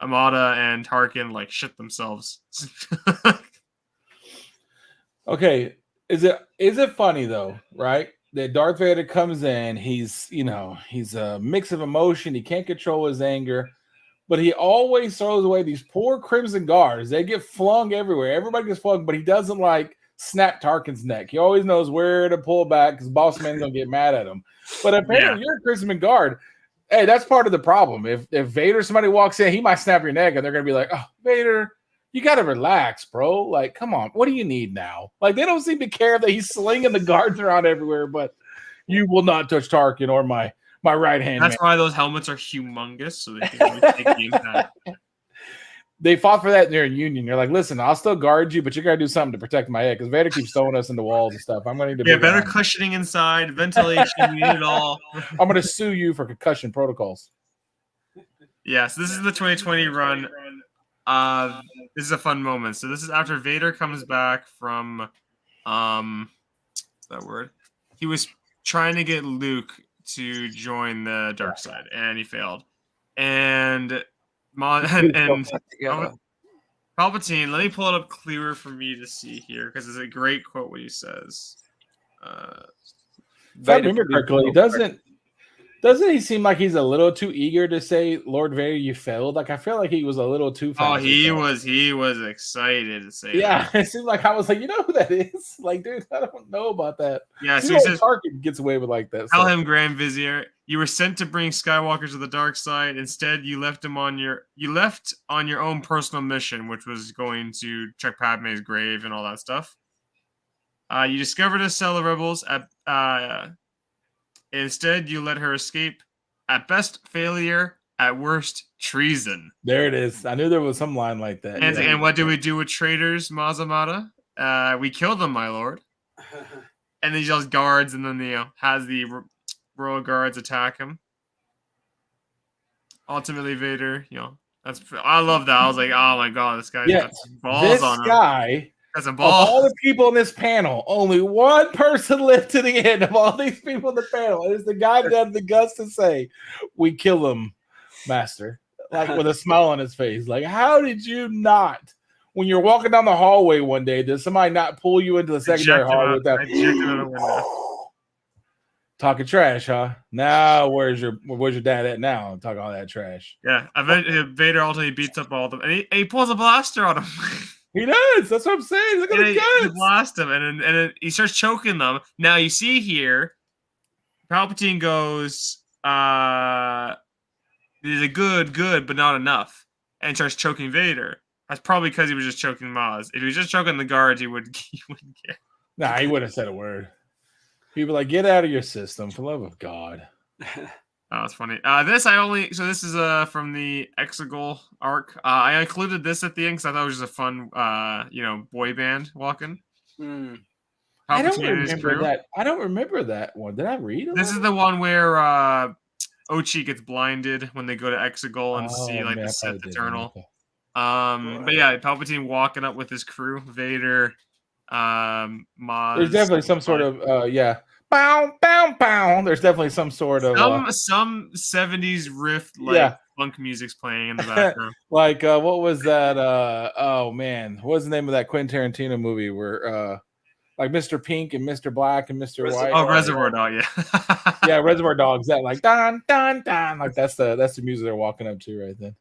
Amedda and Tarkin like shit themselves. Okay, is it funny though, right? That Darth Vader comes in, he's a mix of emotion, he can't control his anger, but he always throws away these poor Crimson Guards. They get flung everywhere. Everybody gets flung, but he doesn't like snap Tarkin's neck. He always knows where to pull back because Boss Man's gonna get mad at him. But apparently you're a Crimson Guard. Hey, that's part of the problem. If Vader, somebody walks in, he might snap your neck, and they're gonna be like, "Oh, Vader, you gotta relax, bro. Like, come on, what do you need now?" Like, they don't seem to care that he's slinging the guards around everywhere. But you will not touch Tarkin or my right hand. That's why those helmets are humongous, so they can really take the impact. They fought for that in their union. You're like, listen, I'll still guard you, but you gotta do something to protect my head because Vader keeps throwing us into walls and stuff. I'm gonna need to better cushioning inside, ventilation, you need it all. I'm gonna sue you for concussion protocols. Yes, this is the 2020 run. This is a fun moment. So this is after Vader comes back from what's that word? He was trying to get Luke to join the dark side, and he failed. And Palpatine, let me pull it up clearer for me to see here because it's a great quote what he says. If I remember correctly, doesn't he seem like he's a little too eager to say, "Lord Vader, you failed"? Like I feel like he was a little too fast. Oh, he was excited to say that. It seemed like I was like, you know who that is? Like, dude, I don't know about that. Yeah, so he says Tarkin gets away with like that. Tell him, Grand Vizier, you were sent to bring Skywalker to the dark side. Instead, you left on your own personal mission, which was going to check Padme's grave and all that stuff. You discovered a cell of rebels instead, you let her escape. At best, failure. At worst, treason. There it is. I knew there was some line like that. And what do we do with traitors, Amedda? We kill them, my lord. And then he yells guards, and then has the royal guards attack him. Ultimately, Vader, I love that. I was like, oh my god, this guy's got some balls on him. This guy. Of all the people in this panel, only one person lived to the end of all these people in the panel. It is the guy that had the guts to say, "We kill him, master," like with a smile on his face. Like, how did you not, when you're walking down the hallway one day, did somebody not pull you into the secondary hall with that? Talking trash, huh? Now where's your dad at now? Talking all that trash. Yeah, Vader ultimately beats up all of them, and he pulls a blaster on him. He does. That's what I'm saying. Look at the guns. He blast him, and then he starts choking them. Now you see here, Palpatine goes, "This is a good, but not enough," and starts choking Vader. That's probably because he was just choking Maz. If he was just choking the guards, he wouldn't care. Nah, he wouldn't have said a word. He'd be like, "Get out of your system, for the love of God." Oh, that's funny. This is from the Exegol arc. I included this at the end because I thought it was just a fun, boy band walking. I don't remember that. I don't remember that one. Did I read it? This is the one where Ochi gets blinded when they go to Exegol and see the Sith Eternal. But yeah, Palpatine walking up with his crew, Vader, Maz. There's definitely some sort of Bow, bow, bow. There's definitely some sort of some 70s riff funk music's playing in the background. Like what was that? Oh man, what was the name of that Quentin Tarantino movie where like Mr. Pink and Mr. Black and Mr. White? Oh, Reservoir Dog, yeah. Yeah, Reservoir Dogs. That like dun dun dun. Like that's the music they're walking up to right then.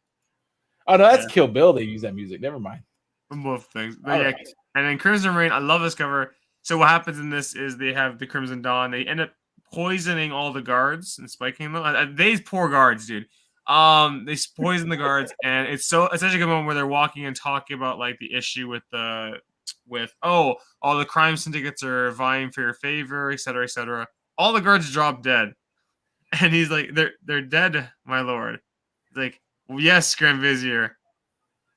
Oh no, that's Kill Bill. They use that music. Never mind. Both things. But right. And then Crimson Reign. I love this cover. So what happens in this is they have the Crimson Dawn. They end up poisoning all the guards and spiking them. These poor guards, dude. They poison the guards, and it's such a good moment where they're walking and talking about like the issue with the with all the crime syndicates are vying for your favor, etc., etc. All the guards drop dead, and he's like, "They're dead, my lord." He's like, well, "Yes, Grand Vizier,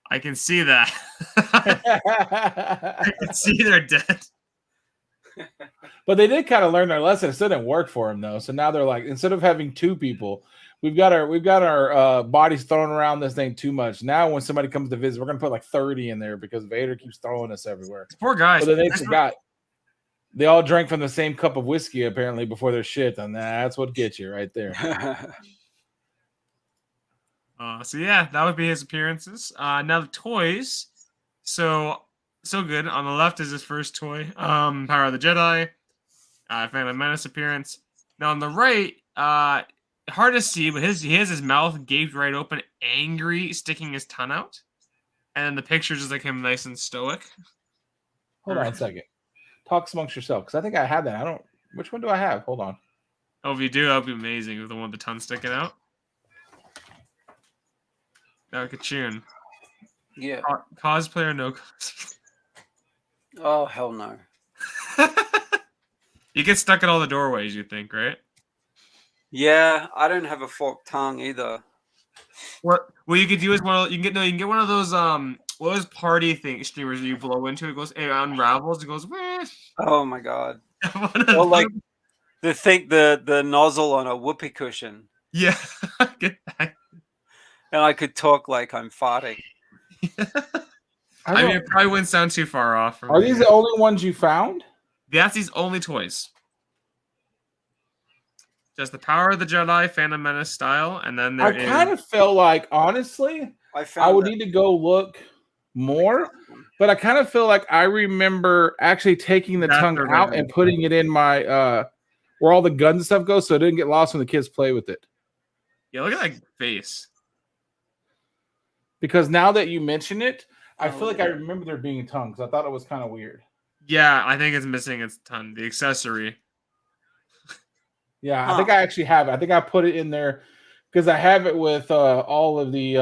I can see that. I can see they're dead." But they did kind of learn their lesson. It still didn't work for him though. So now they're like, instead of having 2 people, we've got our bodies thrown around this thing too much. Now when somebody comes to visit, we're gonna put like 30 in there because Vader keeps throwing us everywhere. Poor guys. But then they forgot. They all drank from the same cup of whiskey apparently before their shit, and that's what gets you right there. So yeah, that would be his appearances. Now the toys. So good. On the left is his first toy, Power of the Jedi, Phantom Menace appearance. Now on the right, hard to see, but he has his mouth gaped right open, angry, sticking his tongue out, and then the picture just like him, nice and stoic. Hold on a second. Talk amongst yourself, because I think I have that. I don't. Which one do I have? Hold on. Oh, if you do, that would be amazing. With the one with the tongue sticking out. Now, Kachun. Yeah. Cosplayer, no cosplay. Oh, hell no. You get stuck in all the doorways, you think, right? Yeah, I don't have a forked tongue either. What you could do is you can get one of those what was party thing streamers that you blow into, it goes, it unravels, it goes, Weh. Oh my god. Or like the nozzle on a whoopee cushion. Yeah. Get that. And I could talk like I'm farting. I mean, it probably wouldn't sound too far off. Are these the only ones you found? That's these only toys. Just the Power of the Jedi, Phantom Menace style, and then I kind of felt like, honestly, I would need to go look more, but I kind of feel like I remember actually taking the tongue out and putting it in my where all the guns and stuff go, so it didn't get lost when the kids play with it. Yeah, look at that face. Because now that you mention it, I feel like I remember there being a tongue, because I thought it was kind of weird. Yeah, I think it's missing its tongue, the accessory. Yeah, I think I actually have it. I think I put it in there because I have it with all of the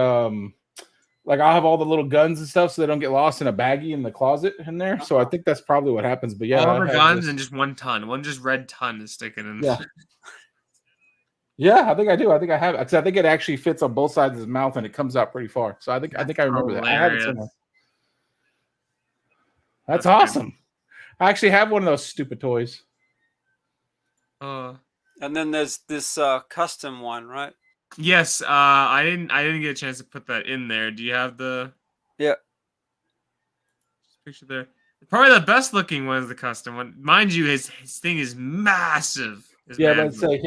like I'll have all the little guns and stuff so they don't get lost in a baggie in the closet in there. So I think that's probably what happens. But yeah, all the guns and just one ton, one just red ton is sticking in. Yeah, yeah, I think I do. I think I have it because I think it actually fits on both sides of his mouth and it comes out pretty far. So I think I remember that. I have it somewhere. That's awesome. Good. I actually have one of those stupid toys. And then there's this custom one, right? Yes, I didn't get a chance to put that in there. Do you have the picture there? Probably the best looking one is the custom one. Mind you, his thing is massive. But I'd say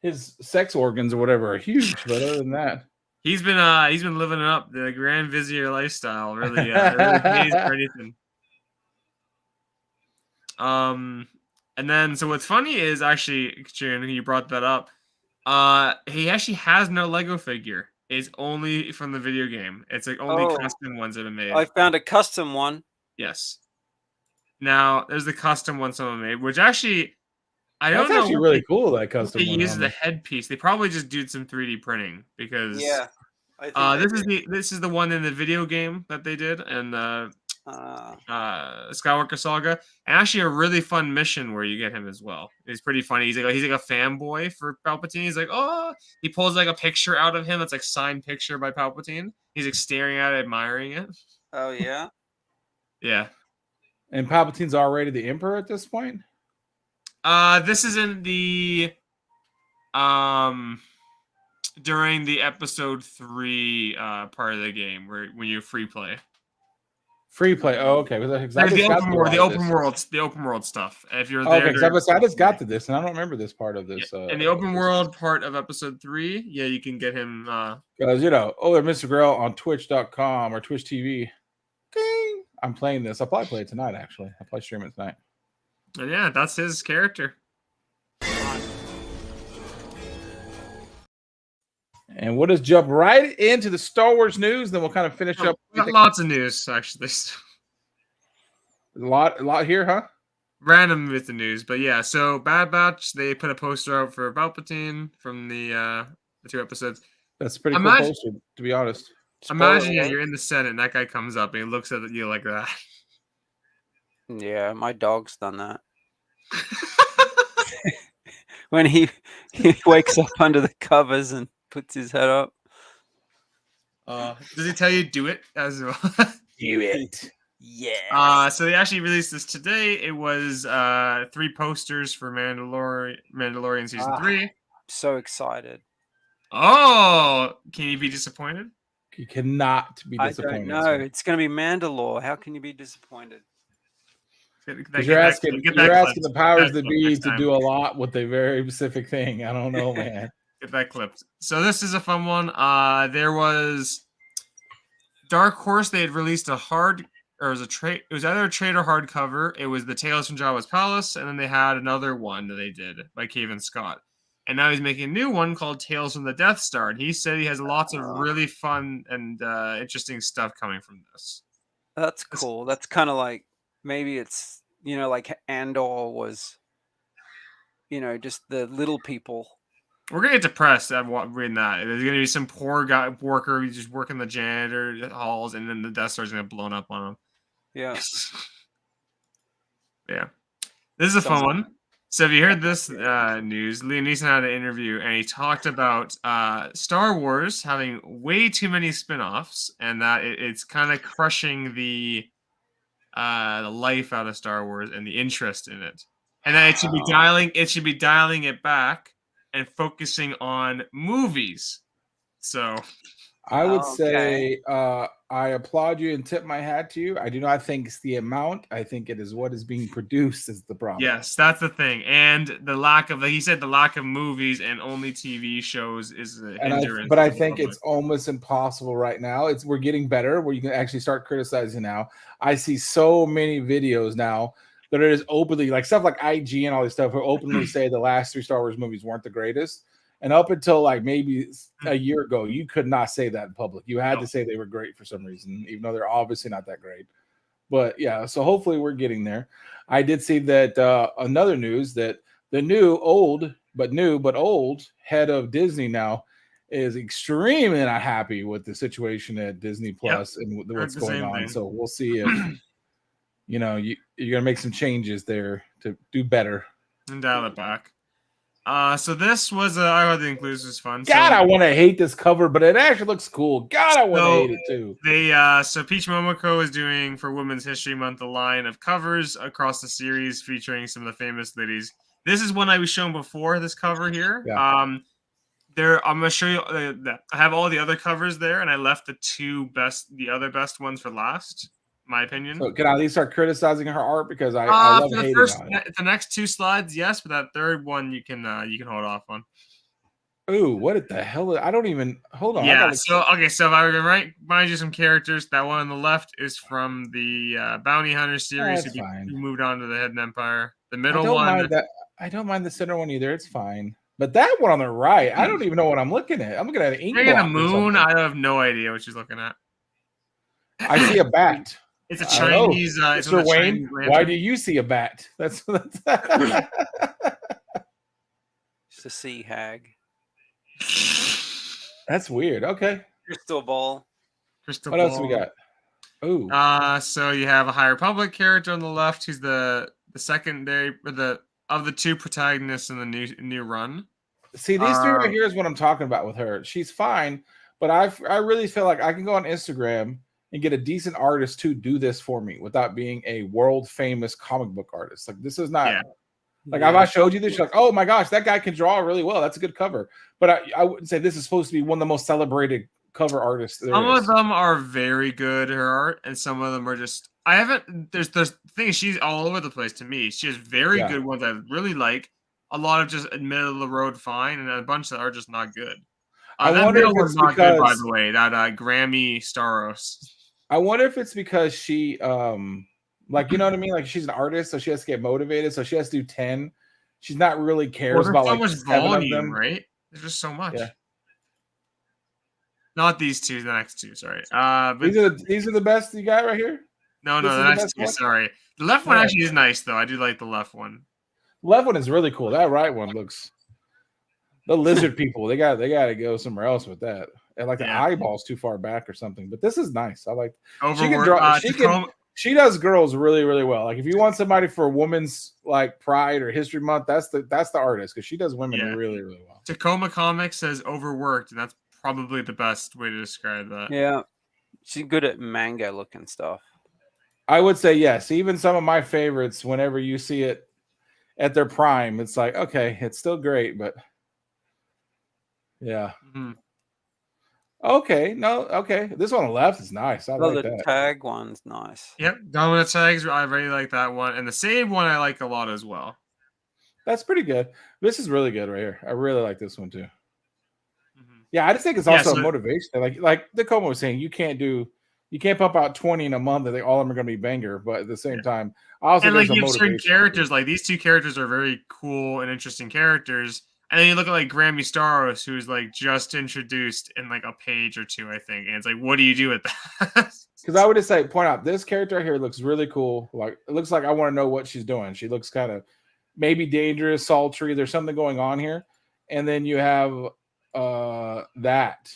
his sex organs or whatever are huge, but other than that. He's been living up the Grand Vizier lifestyle, really, really pays for anything. And then, so what's funny is actually, Sharon, you brought that up. He actually has no Lego figure. It's only from the video game. It's like only custom ones that are made. I found a custom one. Yes. Now there's the custom one someone made, which actually I don't know. That's actually really cool. That custom. They use the headpiece. They probably just did some 3D printing because this is the one in the video game that they did, and Skywalker Saga, and actually a really fun mission where you get him as well. It's pretty funny. He's like a fanboy for Palpatine. He's like, he pulls like a picture out of him that's like signed picture by Palpatine. He's like staring at it, admiring it. Oh yeah, yeah. And Palpatine's already the Emperor at this point. This is in the during the episode 3 part of the game when you free play. Free play. Oh, okay. The open world stuff. If you're there, because I just got to this, and I don't remember this part of this. In the open world part of episode 3, yeah, you can get him. Because they're MrGarrell on Twitch.com or Twitch TV. Ding! I'm playing this. I'll probably play it tonight. Actually, I'll probably stream it tonight. And yeah, that's his character. And we'll just jump right into the Star Wars news. Then we'll kind of finish up. We got lots of news, actually. A lot here, huh? Random with the news, but yeah. So Bad Batch, they put a poster out for Palpatine from the 2 episodes. That's a pretty cool poster, to be honest. Imagine you're in the Senate and that guy comes up and he looks at you like that. Yeah, my dog's done that. When he wakes up under the covers and puts his head up. Does he tell you do it as well? Do it. Yeah. So they actually released this today. It was 3 posters for Mandalorian season 3. So excited. Oh, can you be disappointed? You cannot be disappointed. I don't know. It's going to be Mandalore. How can you be disappointed? Because you're asking the powers that be to do a lot with a very specific thing. I don't know, man. Get that clipped. So this is a fun one. There was Dark Horse. They had released it was either a trade or hardcover. It was the Tales from Jabba's Palace, and then they had another one that they did by Kevin Scott. And now he's making a new one called Tales from the Death Star. And he said he has lots of really fun and interesting stuff coming from this. That's cool. That's kind of like, maybe it's, like Andor was, just the little people. We're going to get depressed at reading that. There's going to be some poor worker who's just working the janitor halls, and then the Death Star's going to blown up on him. Yeah. Yeah. This is a fun one. So have you heard this news? Liam Neeson had an interview, and he talked about Star Wars having way too many spin-offs, and that it's kind of crushing the life out of Star Wars and the interest in it. And that it should be dialing it back and focusing on movies. So I would say I applaud you and tip my hat to you. I do not think it's the amount. I think it is what is being produced is the problem. Yes, that's the thing. And the lack of, he said, the lack of movies and only TV shows is a hindrance. But I think it's almost impossible right now. We're getting better where you can actually start criticizing now. I see so many videos now that are just openly, like stuff like IG and all this stuff, who openly say the last 3 Star Wars movies weren't the greatest. And up until like maybe a year ago, you could not say that in public. You had to say they were great for some reason, even though they're obviously not that great. But yeah, so hopefully we're getting there. I did see that another news that the new old head of Disney now is extremely not happy with the situation at Disney Plus and what's going on. So we'll see if you're gonna make some changes there to do better and dial it back. So this was I thought the includes was fun. God, I want to hate this cover, but it actually looks cool. God, I want to hate it too. So Peach Momoko is doing for Women's History Month a line of covers across the series featuring some of the famous ladies. This is one I was shown before. This cover here. Yeah. I'm gonna show you. I have all the other covers there, and I left the other best ones for last. My opinion. So can I at least start criticizing her art because I love hating on it. The next 2 slides, yes, but that third one you can hold off on. Ooh, what the hell? I don't even hold on. Yeah. So if I were to remind you some characters, that one on the left is from the Bounty Hunter series. That's fine. You moved on to the Hidden Empire. The middle I don't mind the center one either. It's fine. But that one on the right, I don't even know what I'm looking at. I'm looking at an ink block. A moon. I have no idea what she's looking at. I see a bat. It's a Chinese. Mr. Wayne, why do you see a bat? That's it's a sea hag. That's weird. Okay. Crystal ball. What else we got? Ooh. So you have a High Republic character on the left. Who's the secondary of the 2 protagonists in the new run. See, these 3 right here is what I'm talking about with her. She's fine, but I really feel like I can go on Instagram and get a decent artist to do this for me without being a world famous comic book artist. Like this is not if I showed you this, you're like, oh my gosh, that guy can draw really well. That's a good cover. But I wouldn't say this is supposed to be one of the most celebrated cover artists. Some of them are very good, her art, and some of them are just there's the thing, she's all over the place to me. She has very good ones I really like. A lot of just middle of the road fine, and a bunch that are just not good. I wonder if it's not good, by the way, that Grammy Staros. I wonder if it's because she, like, you know what I mean? Like, she's an artist, so she has to get motivated. So she has to do 10. She's not really cares about so like much 7 volume, of them. Right? There's just so much. Yeah. Not these 2, the next 2. Sorry. But these are the best you got right here. No, the next 2. Sorry. The left one actually is nice though. I do like the left one. The left one is really cool. That right one looks. The lizard people, they got to go somewhere else with that. And like the eyeballs too far back or something. But this is nice. I like. She does girls really, really well. Like if you want somebody for women's like Pride or History Month, that's the artist because she does women really, really well. Tacoma Comics says overworked, and that's probably the best way to describe that. Yeah, she's good at manga looking stuff. I would say yes. Even some of my favorites, whenever you see it at their prime, it's like, okay, it's still great, but yeah. Mm-hmm. Okay, no, okay. This one on the left is nice. I like the that. tag one's nice. Yep, dominant tags. I really like that one, and the save one I like a lot as well. That's pretty good. This is really good right here. I really like this one too. Mm-hmm. Yeah, I just think it's also a motivation. Like Tacoma was saying, you can't pump out 20 in a month that all of them are going to be banger. But at the same time, also and like you have certain characters, like these two characters are very cool and interesting characters. And then you look at like Grammy Staros, who's like just introduced in like a page or two, I think. And it's like, what do you do with that? Because I would just say, point out this character here looks really cool. Like it looks like I want to know what she's doing. She looks kind of maybe dangerous, sultry. There's something going on here. And then you have that.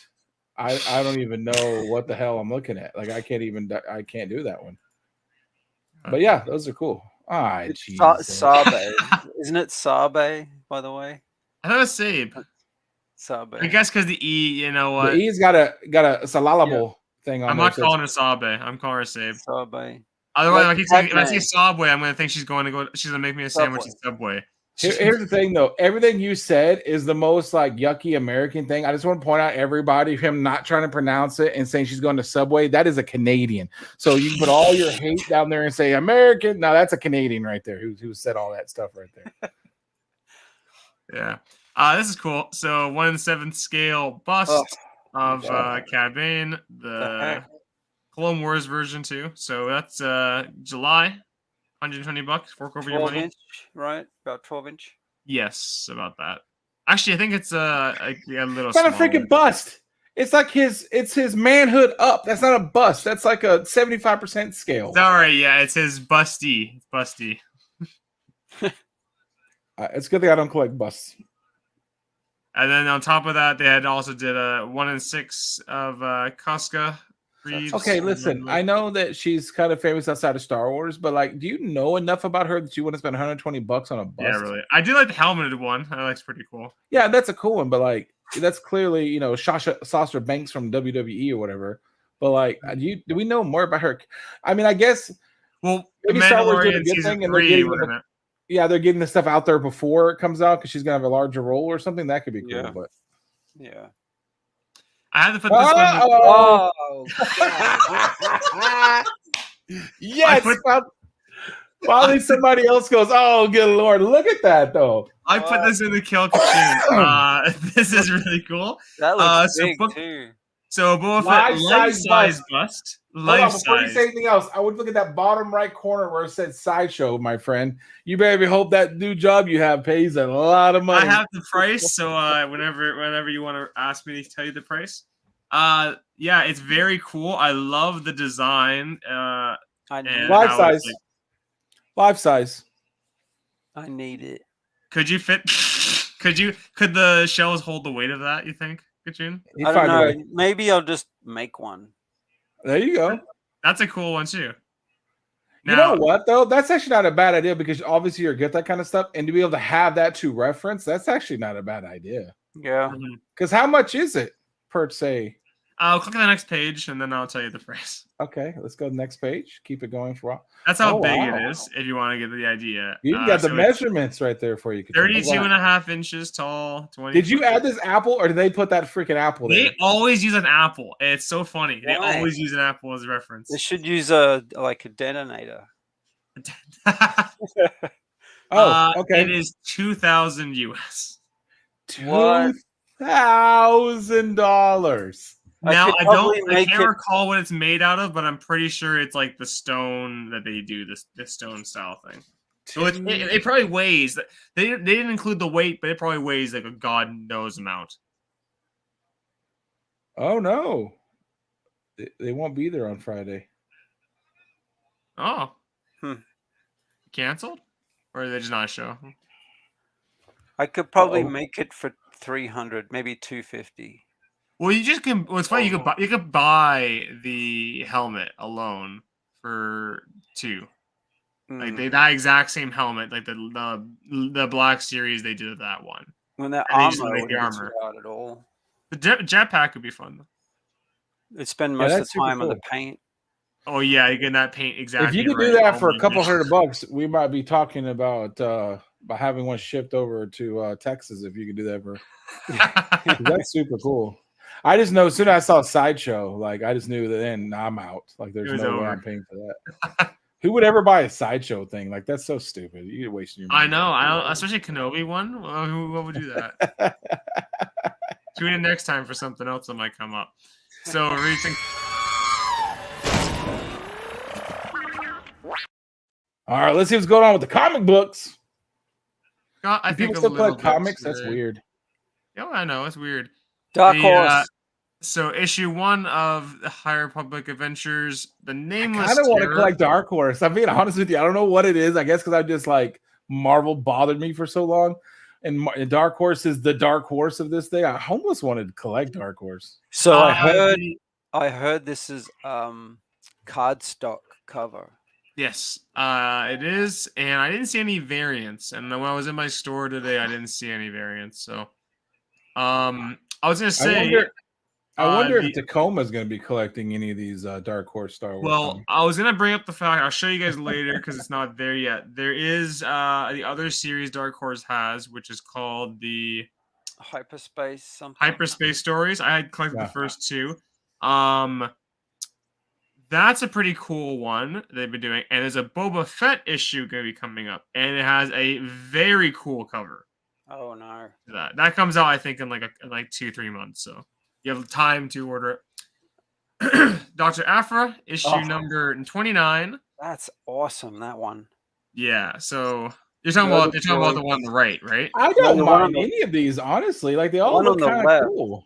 I don't even know what the hell I'm looking at. Like I can't do that one. But yeah, those are cool. All right, Sabe. Isn't it Sabe, by the way? I thought it was Sabe. Sabe. I guess because the E, you know what? The E's got a salalable thing on. I'm not calling her Sabe. I'm calling her Sabe. Sabe. Otherwise, if I see Subway, I'm gonna think she's gonna make me a sandwich at Subway. Here's the thing, though. Everything you said is the most like yucky American thing. I just want to point out everybody him not trying to pronounce it and saying she's going to Subway. That is a Canadian. So you can put all your hate down there and say American. No, that's a Canadian right there who said all that stuff right there. Yeah. This is cool. So 1/7 scale bust of Cad Bane, the Clone Wars version too. So that's July. $120, fork over your money. 12 inch, right? About 12 inch. Yes, about that. Actually, I think it's a little. It's not a freaking bust. It's like his manhood up. That's not a bust. That's like a 75% scale. Sorry, yeah, it says busty. Busty. It's a good thing I don't collect busts. And then on top of that, they had also did a 1/6 of Casca. Okay, listen. I know that she's kind of famous outside of Star Wars, but like, do you know enough about her that you want to spend $120 on a bust? Yeah, really. I do like the helmeted one. I like it's pretty cool. Yeah, that's a cool one, but like, that's clearly Sasha Banks from WWE or whatever. But like, do we know more about her? I mean, I guess. Well, maybe Star Wars did a good thing, and they're getting the stuff out there before it comes out because she's gonna have a larger role or something. That could be cool, yeah. But yeah. I had to put this one. Yes. Finally, somebody else goes, oh, good Lord. Look at that, though. I put this in the kill Kachun. This is really cool. That looks big, too. So, Boba Fett life-size bust. Life-size. Before you say anything else, I would look at that bottom right corner where it said sideshow, my friend. You better hope that new job you have pays a lot of money. I have the price, so whenever you want to ask me to tell you the price. Yeah, it's very cool. I love the design. Life size. Life size. I need it. Could you fit? Could the shells hold the weight of that? You think, Kachun? I don't know. Maybe I'll just make one. There you go. That's a cool one too. Now, you know what though? That's actually not a bad idea because obviously you're good at that kind of stuff, and to be able to have that to reference, that's actually not a bad idea. Yeah. Because how much is it per se? I'll click on the next page and then I'll tell you the price. Okay, let's go to the next page. Keep it going for a while. That's how big it is, if you want to get the idea. You got the measurements right there for you. 32.5 inches tall. 20. Did you add this apple or did they put that freaking apple there? They always use an apple. It's so funny. They always use an apple as a reference. They should use a detonator. Okay. It is 2,000 US. $2,000. Now I can't recall what it's made out of, but I'm pretty sure it's like the stone that they do this stone style thing. So it probably weighs. They didn't include the weight, but it probably weighs like a god knows amount. Oh no, they won't be there on Friday. Oh, canceled, or are they just not a show? I could probably make it for 300, maybe 250. Well, you just can. Well, it's funny. You could buy the helmet alone for 2. Like Mm. that exact same helmet, like the Black Series, they did that one. When that And they just armor make would the be armor. too hard at all. The jetpack would be fun though. They'd spend most of the super time on the cool. paint. Oh yeah, you get that paint exactly. If you could right. do that Oh for my a couple gosh. $100, we might be talking about having one shipped over to Texas. If you could do that for, that's super cool. I just know as soon as I saw Sideshow, like I just knew that then I'm out. Like there's was no way over. I'm paying for that. Who would ever buy a Sideshow thing? Like that's so stupid. You're wasting your money. I know. I don't, especially Kenobi one. What would do that? Tune in next time for something else that might come up. So recent. All right, let's see what's going on with the comic books. God, I think people still collect comics. That's weird. Yeah, I know it's weird. Dark Horse. So issue 1 of the High Republic Adventures, the Nameless. I kind of want to collect Dark Horse. I'm being honest with you. I don't know what it is. I guess because I just like Marvel bothered me for so long, and Dark Horse is the dark horse of this thing. I almost wanted to collect Dark Horse. So I heard this is cardstock cover. Yes, it is, and I didn't see any variants. And when I was in my store today, I didn't see any variants. So, I was gonna say, I wonder if Tacoma is going to be collecting any of these Dark Horse Star Wars. Well, I was gonna bring up the fact. I'll show you guys later because it's not there yet. There is the other series Dark Horse has, which is called the Hyperspace something. Hyperspace Stories. I had collected the first 2. That's a pretty cool one they've been doing, and there's a Boba Fett issue going to be coming up, and it has a very cool cover. Oh no! That comes out, I think, in like 2-3 months. So you have time to order it. Dr. Aphra, issue number 29. That's awesome. That one. Yeah. So you're talking about the one on the right, right? I don't mind any of these, honestly. Like they all look kind of cool.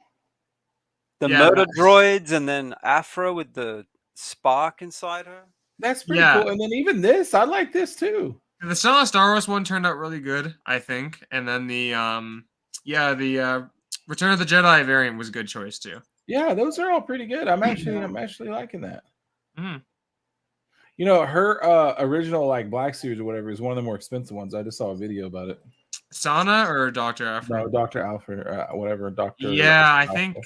The motor droids, and then Aphra with the spark inside her. That's pretty cool. And then even this, I like this too. The Star Wars one turned out really good, I think. And then the Return of the Jedi variant was a good choice too. Yeah, those are all pretty good. I'm actually liking that. Mm-hmm. You know, her original like Black Series or whatever is one of the more expensive ones. I just saw a video about it. Sana or Dr. Alfred? No, Dr. Alfred, whatever. Dr. Yeah, I think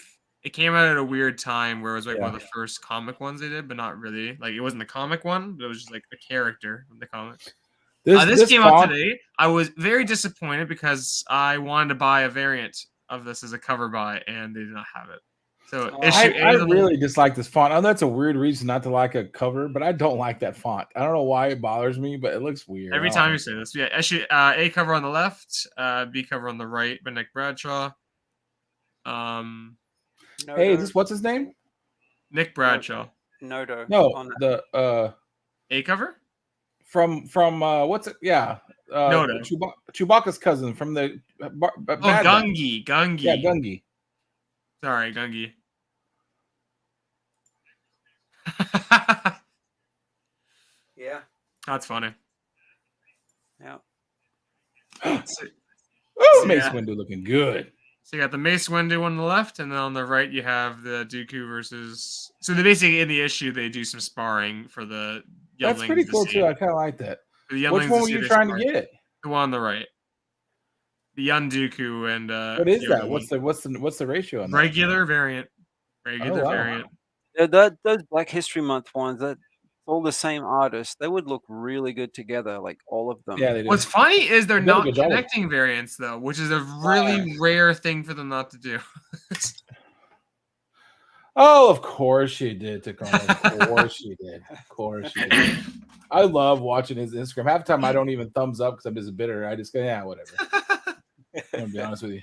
it came out at a weird time where it was like one of the first comic ones they did, but not really. Like it wasn't the comic one, but it was just like a character from the comics. This came out today. I was very disappointed because I wanted to buy a variant of this as a cover buy, and they did not have it. So I really dislike this font. I know that's a weird reason not to like a cover, but I don't like that font. I don't know why it bothers me, but it looks weird. Every time you say this, yeah. Issue A cover on the left, B cover on the right, by Nick Bradshaw. Hey, is this what's his name? Nick Bradshaw. No, the A cover from what's it? Yeah, Chewbacca's cousin from the Gungi. Yeah, Gungi. Sorry, Gungi. Yeah, that's funny. Yeah. Mace Windu looking good. So you got the Mace Windu on the left, and then on the right you have the Dooku versus. So they basically in the issue they do some sparring for the. That's pretty cool too. I kind of like that. Which one were you trying to get? The one on the right. The young Dooku and. What is that? What's the ratio on that? Regular variant. Variant. Yeah, those Black History Month ones, that all the same artists, they would look really good together, like all of them. Yeah, they do. What's funny is they're not connecting variants though, which is a really rare thing for them not to do. Oh, of course you did, Tacoma. Of course you did. Of course you did. I love watching his Instagram. Half the time I don't even thumbs up because I'm just bitter. I just go, yeah, whatever. I'm gonna be honest with you.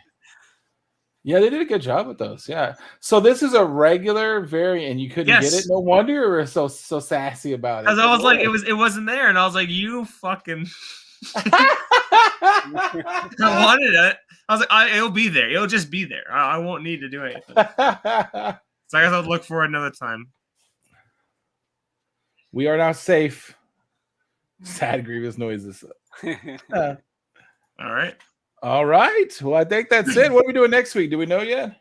Yeah, they did a good job with those. Yeah. So this is a regular variant, and you couldn't get it. No wonder you were so sassy about it. Because I was like, it wasn't there, and I was like, you fucking. I wanted it. I was like, it'll be there. It'll just be there. I won't need to do anything. So I guess I'll look for it another time. We are now safe. Sad, grievous noises. All right. All right. Well, I think that's it. What are we doing next week? Do we know yet?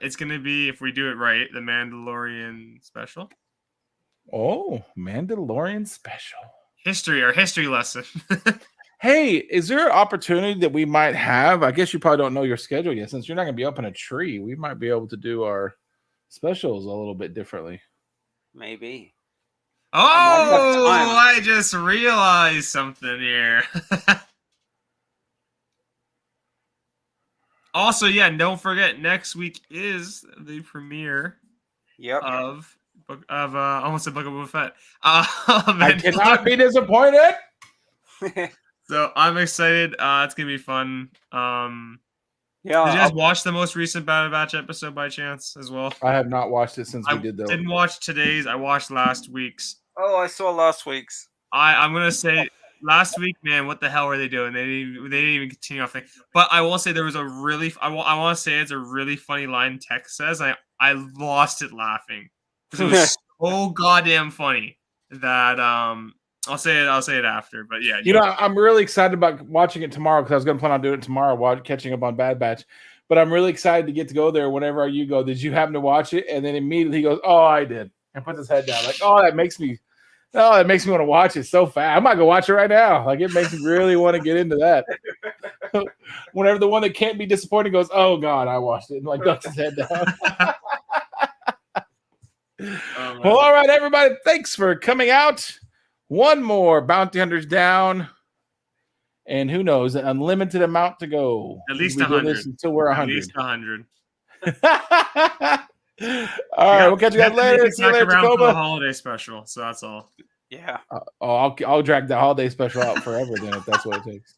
It's gonna be, if we do it right, the Mandalorian special. Oh, Mandalorian special. History lesson. Hey, is there an opportunity that we might have? I guess you probably don't know your schedule yet, since you're not going to be up in a tree. We might be able to do our specials a little bit differently. Maybe. Oh, I just realized something here. Also, yeah, don't forget next week is the premiere of almost a Book of Boba Fett. I cannot be disappointed. So I'm excited. It's gonna be fun. Yeah. Did you guys watch the most recent Bad Batch episode by chance as well? I have not watched it since we did that. I didn't watch today's. I watched last week's. Oh, I saw last week's. I'm gonna say last week, man. What the hell were they doing? They didn't even continue off thing. But I will say there was a really. I want to say it's a really funny line. Tex says I lost it laughing because it was so goddamn funny that I'll say it after, but yeah. You know, I'm really excited about watching it tomorrow because I was going to plan on doing it tomorrow, catching up on Bad Batch. But I'm really excited to get to go there whenever you go. Did you happen to watch it? And then immediately he goes, "Oh, I did," and puts his head down, like, "Oh, that makes me want to watch it so fast. I might go watch it right now. Like, it makes me really want to get into that." Whenever the one that can't be disappointed goes, "Oh God, I watched it," and like ducks his head down. Well, all right, everybody, thanks for coming out. One more bounty hunters down, and who knows, an unlimited amount to go. At least 100 until we're 100. At least 100. All right, we'll catch you guys later. See you later, around for the Tacoma. holiday special. So that's all. Yeah. I'll drag the holiday special out forever then if that's what it takes.